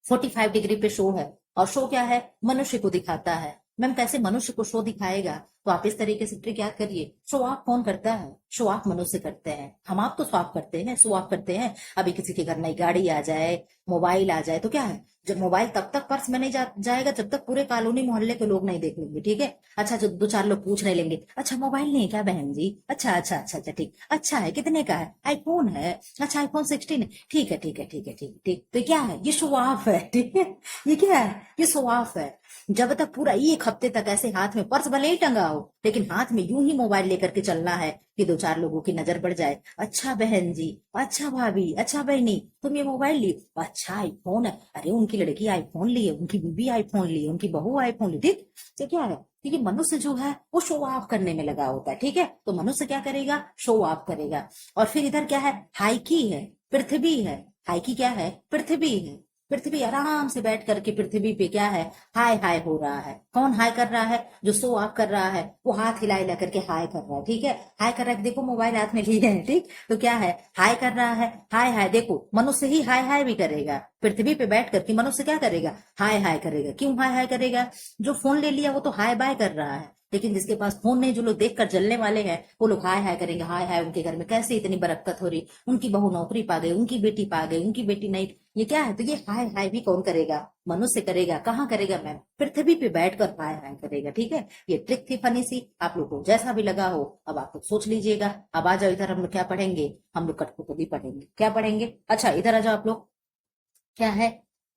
45 डिग्री पे शो है, और शो क्या है मनुष्य को दिखाता है। मैम कैसे मनुष्य को शो दिखाएगा, तो आप इस तरीके से ट्रिक याद करिए। शो ऑफ कौन करता है, शो ऑफ मनुष्य करते हैं, हम आप तो स्वाप करते हैं शो ऑफ करते हैं। अभी किसी के घर नई गाड़ी आ जाए, मोबाइल आ जाए, तो क्या है जब मोबाइल तब तक पर्स में नहीं जाएगा जब तक पूरे कॉलोनी मोहल्ले के लोग नहीं देख लेंगे। ठीक है, अच्छा जो 2 4 लोग पूछ रहे लेंगे, अच्छा मोबाइल नहीं है क्या बहन जी, अच्छा अच्छा अच्छा अच्छा ठीक, अच्छा है कितने का है आईफोन है, अच्छा आईफोन 16 है, ठीक है ठीक है ठीक है ठीक ठीक। तो क्या है ये शो ऑफ है। ठीक है, ये क्या है ये शो ऑफ है। जब तक पूरा 1 हफ्ते तक ऐसे हाथ में पर्स भले ही टंगा हो, लेकिन हाथ में यूं ही मोबाइल लेकर के चलना है कि 2 4 लोगों की नजर पड़ जाए, अच्छा बहन जी, अच्छा भाभी, अच्छा बहनी तुम ये मोबाइल ली, अच्छा आईफोन है, अरे उनकी लड़की आईफोन ली है, उनकी बीबी आईफोन ली है, उनकी बहू आईफोन ली। ठीक, तो क्या है क्योंकि मनुष्य जो है वो शो ऑफ करने में लगा होता है। ठीक है, तो मनुष्य क्या करेगा शो ऑफ करेगा। और फिर इधर क्या है हाइकी है पृथ्वी है, हाइकी क्या है पृथ्वी है। पृथ्वी आराम से बैठ करके पृथ्वी पे क्या है हाय हाय हो रहा है। कौन हाय कर रहा है, जो शो ऑफ कर रहा है वो हाथ हिला हिला करके हाय कर रहा है। ठीक है, हाय कर रहा है, देखो मोबाइल हाथ में लिए है। ठीक, तो क्या है हाय कर रहा है, हाय हाय। देखो मनुष्य ही हाय हाय भी करेगा, पृथ्वी पे बैठ करके मनुष्य क्या करेगा हाय हाय करेगा। क्यों हाय हाय करेगा, जो फोन ले लिया वो तो हाय बाय कर रहा है, लेकिन जिसके पास फोन नहीं, जो लोग देखकर जलने वाले हैं, वो लोग हाय हाय करेंगे, हाय हाय उनके घर में कैसे इतनी बरकत हो रही, उनकी बहू नौकरी पा गई, उनकी बेटी पा गई, उनकी बेटी नहीं। ये क्या है, तो ये हाय हाय भी कौन करेगा मनुष्य करेगा। कहाँ करेगा मैम पृथ्वी पे बैठकर हाय हाय करेगा। ठीक है, ये ट्रिक थी फनी सी, आप लोग को जैसा भी लगा हो अब आप लोग सोच लीजिएगा। अब आ जाओ इधर, हम लोग क्या पढ़ेंगे, हम लोग कठपुतली पढ़ेंगे। क्या पढ़ेंगे, अच्छा इधर आ जाओ आप लोग। क्या है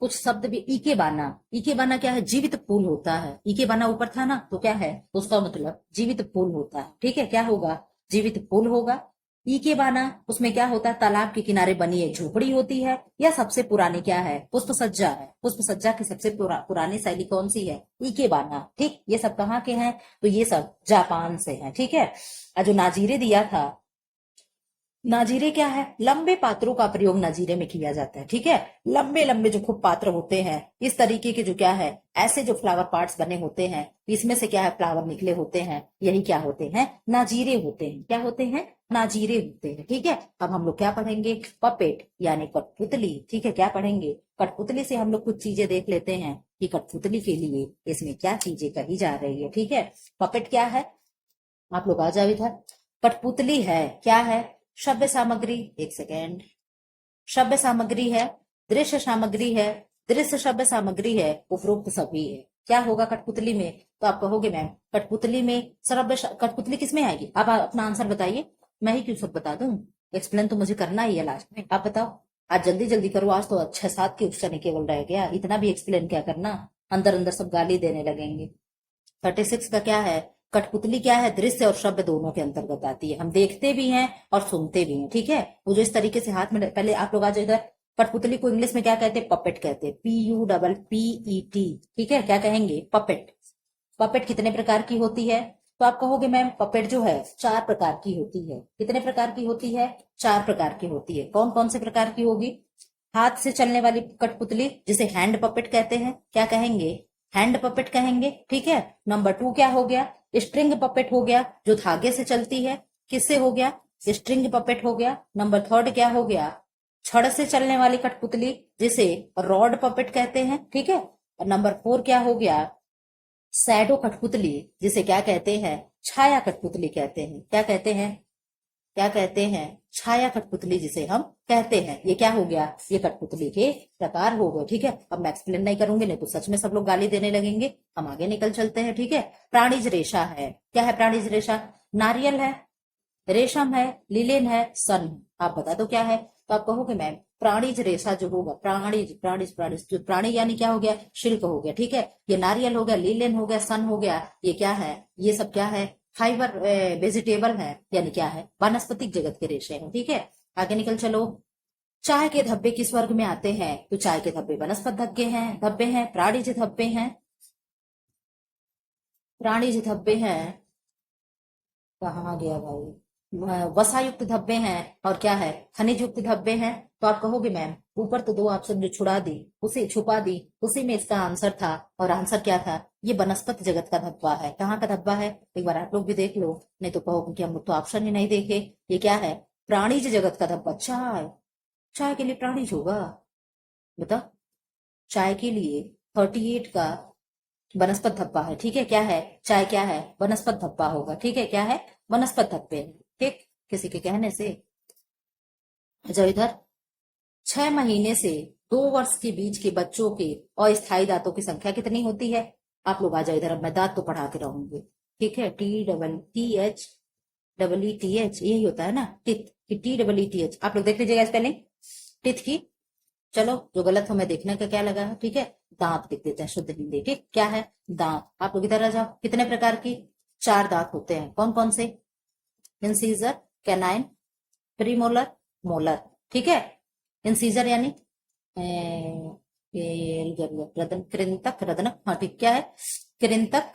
कुछ शब्द भी, ईके बाना, ईके बाना क्या है जीवित फूल होता है। ईके बाना ऊपर था ना, तो क्या है उसका मतलब जीवित फूल होता है। ठीक है, क्या होगा जीवित फूल होगा। ईके बाना उसमें क्या होता है तालाब के किनारे बनी एक झोपड़ी होती है, या सबसे पुरानी क्या है पुष्प सज्जा है। पुष्प सज्जा की सबसे पुरानी शैली कौन सी है ईके बाना। ठीक, ये सब कहाँ के हैं, तो ये सब जापान से हैं। ठीक है, और जो नाजीरे दिया था, नाजीरे क्या है लंबे पात्रों का प्रयोग नाजीरे में किया जाता है। ठीक है, लंबे लंबे जो खूब पात्र होते हैं, इस तरीके के जो क्या है ऐसे जो फ्लावर पार्ट्स बने होते हैं, इसमें से क्या है फ्लावर निकले होते हैं, यही क्या होते हैं नाजीरे होते हैं। क्या होते हैं नाजीरे होते हैं। ठीक है, अब हम लोग क्या पढ़ेंगे पपेट यानी कठपुतली। ठीक है, क्या पढ़ेंगे कठपुतली से हम लोग कुछ चीजें देख लेते हैं कि कठपुतली के लिए इसमें क्या चीजें कही जा रही है। ठीक है, पपेट क्या है, आप लोग आ जाओ इधर। कठपुतली है क्या है श्रव्य सामग्री, एक सेकेंड, श्रव्य सामग्री है, दृश्य सामग्री है, दृश्य श्रव्य सामग्री है, उपरोक्त सभी है। क्या होगा कठपुतली में, तो आप कहोगे मैम कठपुतली में कठपुतली किसमें आएगी। आप अपना आंसर बताइए, मैं ही क्यों सब बता दूं, एक्सप्लेन तो मुझे करना ही है लास्ट में। आप बताओ, आज जल्दी जल्दी करो, आज तो 6 7 क्वेश्चन केवल रह गया, इतना भी एक्सप्लेन क्या करना, अंदर अंदर सब गाली देने लगेंगे। 36 का क्या है कठपुतली क्या है, दृश्य और श्रव्य दोनों के अंतर्गत आती है। हम देखते भी हैं और सुनते भी हैं, ठीक है। वो जो इस तरीके से हाथ में, पहले आप लोग आ जाओ इधर। कठपुतली को इंग्लिश में क्या कहते हैं, पपेट कहते हैं, PUPPET, ठीक है। क्या कहेंगे, पपेट। पपेट कितने प्रकार की होती है, तो आप कहोगे मैम पपेट जो है 4 प्रकार की होती है। कितने प्रकार की होती है, 4 प्रकार की होती है। कौन कौन से प्रकार की होगी, हाथ से चलने वाली कठपुतली जिसे हैंड पपेट कहते हैं, क्या कहेंगे, हैंड पपेट कहेंगे, ठीक है। नंबर 2 क्या हो गया, स्ट्रिंग पपेट हो गया, जो धागे से चलती है, किससे हो गया, स्ट्रिंग पपेट हो गया। नंबर 3 क्या हो गया, छड़ से चलने वाली कठपुतली जिसे रॉड पपेट कहते हैं, ठीक है। और नंबर 4 क्या हो गया, शैडो कठपुतली जिसे क्या कहते हैं, छाया कठपुतली कहते हैं। क्या कहते हैं, क्या कहते हैं, छाया कठपुतली जिसे हम कहते हैं। ये क्या हो गया, ये कठपुतली के प्रकार हो गए, ठीक है। अब मैं एक्सप्लेन नहीं करूंगी, नहीं तो सच में सब लोग गाली देने लगेंगे। हम आगे निकल चलते हैं, ठीक है। प्राणिज रेशा है, क्या है प्राणिज रेशा, नारियल है, रेशम है, लिलेन है, सन। आप बता दो क्या है, तो आप कहोगे मैम प्राणिज रेशा जो होगा, प्राणिज प्राणिज प्राणिज, जो प्राणी यानी क्या हो गया, शिल्क हो गया, ठीक है। ये नारियल हो गया, लिलेन हो गया, सन हो गया, ये क्या है, ये सब क्या है, फाइबर वेजिटेबल है, यानी क्या है, वानस्पतिक जगत के रेशे हैं, ठीक है। आगे निकल चलो। चाय के धब्बे किस वर्ग में आते हैं, तो चाय के धब्बे वनस्पत धब्बे हैं, प्राणिज धब्बे हैं, प्राणिज धब्बे हैं। कहाँ गया भाई, वसायुक्त धब्बे हैं, और क्या है, खनिज युक्त धब्बे हैं। तो आप कहोगे मैम ऊपर तो 2 ऑप्शन जो छुड़ा दी, उसे छुपा दी, उसी में इसका आंसर था, और आंसर क्या था, ये वनस्पति जगत का धब्बा है। कहाँ का धब्बा है, एक बार आप लोग भी देख लो, नहीं तो कहोगे कि हम लोग तो ऑप्शन ही नहीं देखे। ये क्या है, प्राणिज जगत का धब्बा। चाय, चाय के लिए प्राणिज होगा, बता, चाय के लिए 38 का वनस्पत धब्बा है, ठीक है। क्या है, चाय क्या है, वनस्पत धब्बा होगा, ठीक है। क्या है, वनस्पत धब्बे, ठीक, किसी के कहने से। जो इधर 6 महीने से 2 वर्ष के बीच के बच्चों के अस्थायी दांतों की संख्या कितनी होती है, आप लोग आ जाओ इधर। अब मैं दांत तो पढ़ा के रहूंगी, ठीक है। TEETH यही होता है ना, टिथ की, TEETH। आप लोग देख लीजिएगा स्पेलिंग टिथ की। चलो जो गलत हो मैं देखने का क्या लगा है, ठीक है। दांत लिख देते हैं शुद्ध हिंदी, ठीक, क्या है, दांत। आप लोग इधर आ जाओ, कितने प्रकार की, 4 दांत होते हैं। कौन कौन से, इंसीजर, कैनाइन, प्रीमोलर, मोलर, ठीक है। इंसीजर यानी कृंतक, रदनक, हाँ ठीक, क्या है, कृंतक,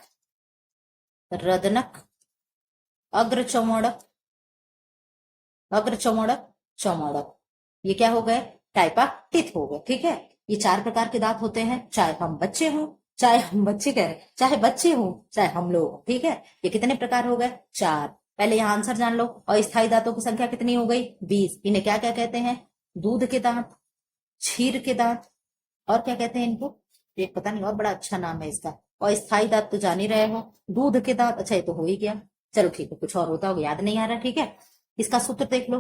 रदनक, अग्रचौमड़क, अग्रचौमड़क, चौमड़क, ये क्या हो गए, टाइपा टिथ हो गए, ठीक है। ये 4 प्रकार के दांत होते हैं, चाहे हम बच्चे हों, चाहे हम बच्चे कह रहे, चाहे बच्चे हों, चाहे हम लोग, ठीक है। ये कितने प्रकार हो गए, 4। पहले यहाँ आंसर जान लो। और स्थायी दांतों की संख्या कितनी हो गई, 20। इन्हें क्या क्या कहते हैं, दूध के दांत, क्षीर के दांत, और क्या कहते हैं इनको, एक पता नहीं और बड़ा अच्छा नाम है इसका। और स्थायी दांत तो जान ही रहे हो, दूध के दांत, अच्छा ये तो हो ही गया। चलो ठीक है, कुछ और होता होगा, याद नहीं आ रहा, ठीक है। इसका सूत्र देख लो,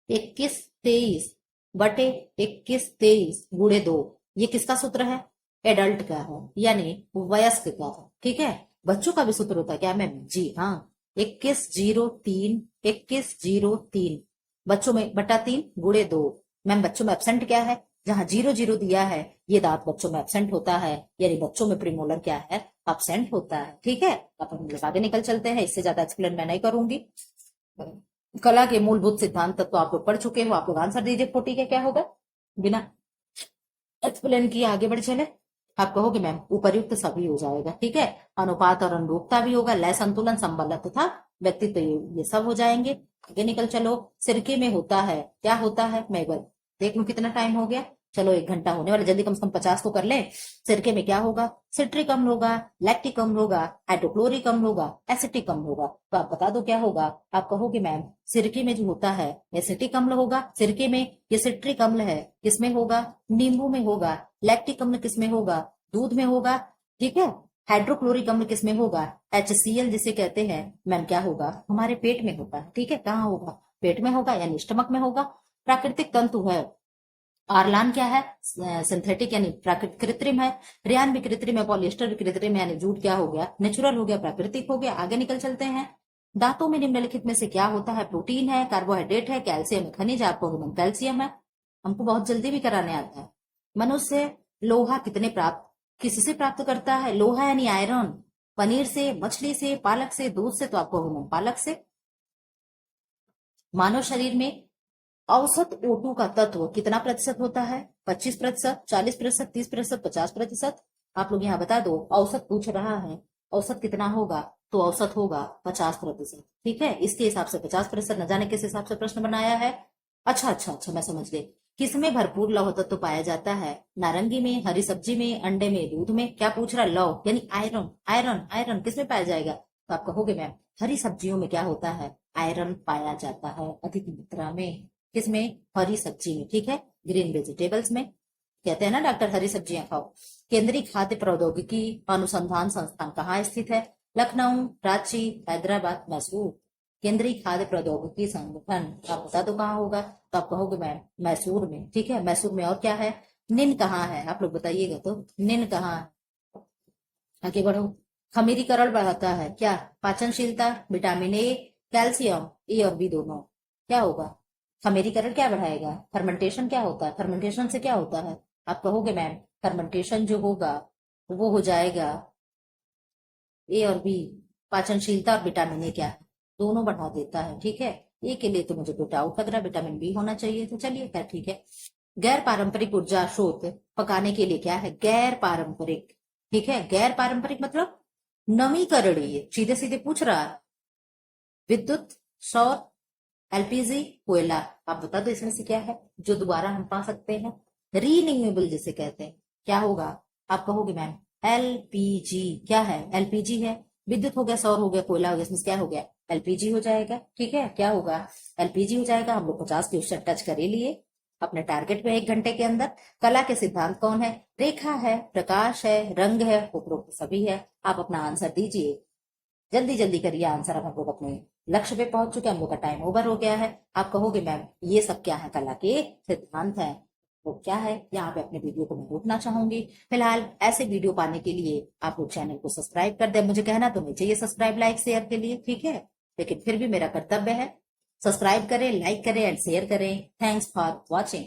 21-23/21-23 ये किसका सूत्र है, एडल्ट का है, यानी वयस्क का है, ठीक है। बच्चों का भी सूत्र होता है क्या मैम, जी हाँ, 21/03 बच्चों में बटा 3/2। मैम बच्चों में एब्सेंट क्या है, जहां 0 दिया है ये दांत बच्चों में एब्सेंट होता है, यानी बच्चों में प्रीमोलर क्या है, एब्सेंट होता है, ठीक है। अब हम लोग आगे निकल चलते हैं, इससे ज्यादा एक्सप्लेन मैं नहीं करूंगी। कला के मूलभूत सिद्धांत तक तो आप लोग पढ़ चुके हो, आप लोग आंसर दीजिए 40 का क्या होगा, बिना एक्सप्लेन किए आगे बढ़ चले। आप कहोगे मैम उपर्युक्त सभी हो जाएगा, ठीक है। अनुपात और अनुरूपता भी होगा, लय संतुलन संबल तथा व्यक्तित्व, ये सब हो जाएंगे। आगे निकल चलो। सिरके में होता है, क्या होता है, मैं एक बार देख लूं कितना टाइम हो गया, चलो 1 घंटा होने वाला, जल्दी कम से कम 50 तो कर ले। सिरके में क्या होगा, सिट्रिक अम्ल होगा, लैक्टिक अम्ल होगा, हाइड्रोक्लोरिक अम्ल होगा, एसिटिक अम्ल होगा। तो आप बता दो क्या होगा, आप कहोगे मैम सिरके में जो होता है एसिटिक अम्ल होगा, सिरके में ये सिट्रिक अम्ल है, किसमें होगा, नींबू में होगा, लैक्टिक अम्ल किसमें होगा, दूध में होगा, ठीक है। हाइड्रोक्लोरिक अम्ल किसमें होगा, HCl जिसे कहते हैं, मैम क्या होगा, हमारे पेट में होगा, ठीक है। कहाँ होगा, पेट में होगा, यानी स्टमक में होगा। प्राकृतिक तंतु है, आरलान क्या है, सिंथेटिक यानी प्राकृतिक कृत्रिम है, रेयान भी कृत्रिम है, पॉलिएस्टर भी कृत्रिम है, यानी जूट क्या हो गया, नेचुरल हो गया, प्राकृतिक हो गया। आगे निकल चलते हैं। दांतों में निम्नलिखित में से क्या होता है, प्रोटीन है, कार्बोहाइड्रेट है, कैल्शियम है, खनिज, आपको कैल्शियम है, हमको बहुत जल्दी भी कराने आता है। मनुष्य लोहा कितने प्राप्त, किससे प्राप्त करता है, लोहा यानी आयरन, पनीर से, मछली से, पालक से, दूध से, तो आप कहोगे मैम पालक से। मानव शरीर में औसत O2 का तत्व कितना प्रतिशत होता है? 25%, 40%, 30%, 50%। आप लोग यहाँ बता दो, औसत पूछ रहा है, औसत कितना होगा? तो औसत होगा 50%। ठीक है, इसके हिसाब से 50%, न जाने किस हिसाब से प्रश्न बनाया है। अच्छा अच्छा अच्छा, मैं समझ गई। किसमें भरपूर लौह तत्व पाया जाता है? नारंगी में, हरी सब्जी में, अंडे में, दूध में। क्या पूछ रहा है? लौह यानी आयरन। आयरन आयरन किसमें पाया जाएगा? तो आप कहोगे मैम हरी सब्जियों में क्या होता है? आयरन पाया जाता है अधिक मात्रा में। किसमें? हरी सब्जी में। ठीक है, ग्रीन वेजिटेबल्स में। कहते हैं ना डॉक्टर हरी सब्जियां खाओ। केंद्रीय खाद्य प्रौद्योगिकी अनुसंधान संस्थान कहाँ स्थित है? लखनऊ, रांची, हैदराबाद, मैसूर। केंद्रीय खाद्य प्रौद्योगिकी संगठन आप बता दो कहाँ होगा? तो आप कहोगे मैम मैसूर में। ठीक है, मैसूर में। और क्या है? निन कहाँ है? आप लोग बताइएगा तो, निन कहाँ है? आगे बढ़ो। खमीरीकरण बढ़ाता है क्या? पाचनशीलता, विटामिन ए, कैल्शियम, ए और बी दोनों। क्या होगा? खमीरीकरण क्या बढ़ाएगा? फर्मेंटेशन क्या होता है? फर्मेंटेशन से क्या होता है? आप कहोगे मैम फर्मेंटेशन जो होगा वो हो जाएगा ए और बी। पाचनशीलता और विटामिन ए क्या है? दोनों बढ़ा देता है। ठीक है, ए के लिए तो मुझे कोई डाउट लग रहा है, विटामिन बी होना चाहिए। तो चलिए खैर ठीक है। गैर पारंपरिक ऊर्जा स्रोत पकाने के लिए क्या है? गैर पारंपरिक। ठीक है, गैर पारंपरिक मतलब नवीकरणीय। सीधे सीधे पूछ रहा है। विद्युत, सौर, एलपीजी, कोयला। आप बता दो इसमें से क्या है जो दोबारा हम पा सकते हैं? रीन्यूएबल जिसे कहते हैं। क्या होगा? आप कहोगे मैम एलपीजी। क्या है? एलपीजी है। विद्युत हो गया, सौर हो गया, कोयला हो गया, इसमें क्या हो गया? एलपीजी हो जाएगा। ठीक है, क्या होगा? एलपीजी हो जाएगा। हम लोग 50 क्वेश्चन टच कर ही लिए अपने टारगेट पे 1 घंटे के अंदर। कला के सिद्धांत कौन है? रेखा है, प्रकाश है, रंग है, उपरोक्त सभी है। आप अपना आंसर दीजिए, जल्दी जल्दी करिए आंसर। अब हम लोग अपने लक्ष्य पे पहुंच चुके हैं, हम लोग का टाइम ओवर हो गया है। आप कहोगे मैम ये सब क्या है? कला के सिद्धांत है। वो क्या है? यहाँ पे अपने वीडियो को मैं रोकना चाहूंगी। फिलहाल ऐसे वीडियो पाने के लिए आप लोग चैनल को सब्सक्राइब कर दे। मुझे कहना तो नहीं चाहिए सब्सक्राइब, लाइक, शेयर के लिए, ठीक है, लेकिन फिर भी मेरा कर्तव्य है। सब्सक्राइब करें, लाइक करें एंड शेयर करें। Thanks for watching.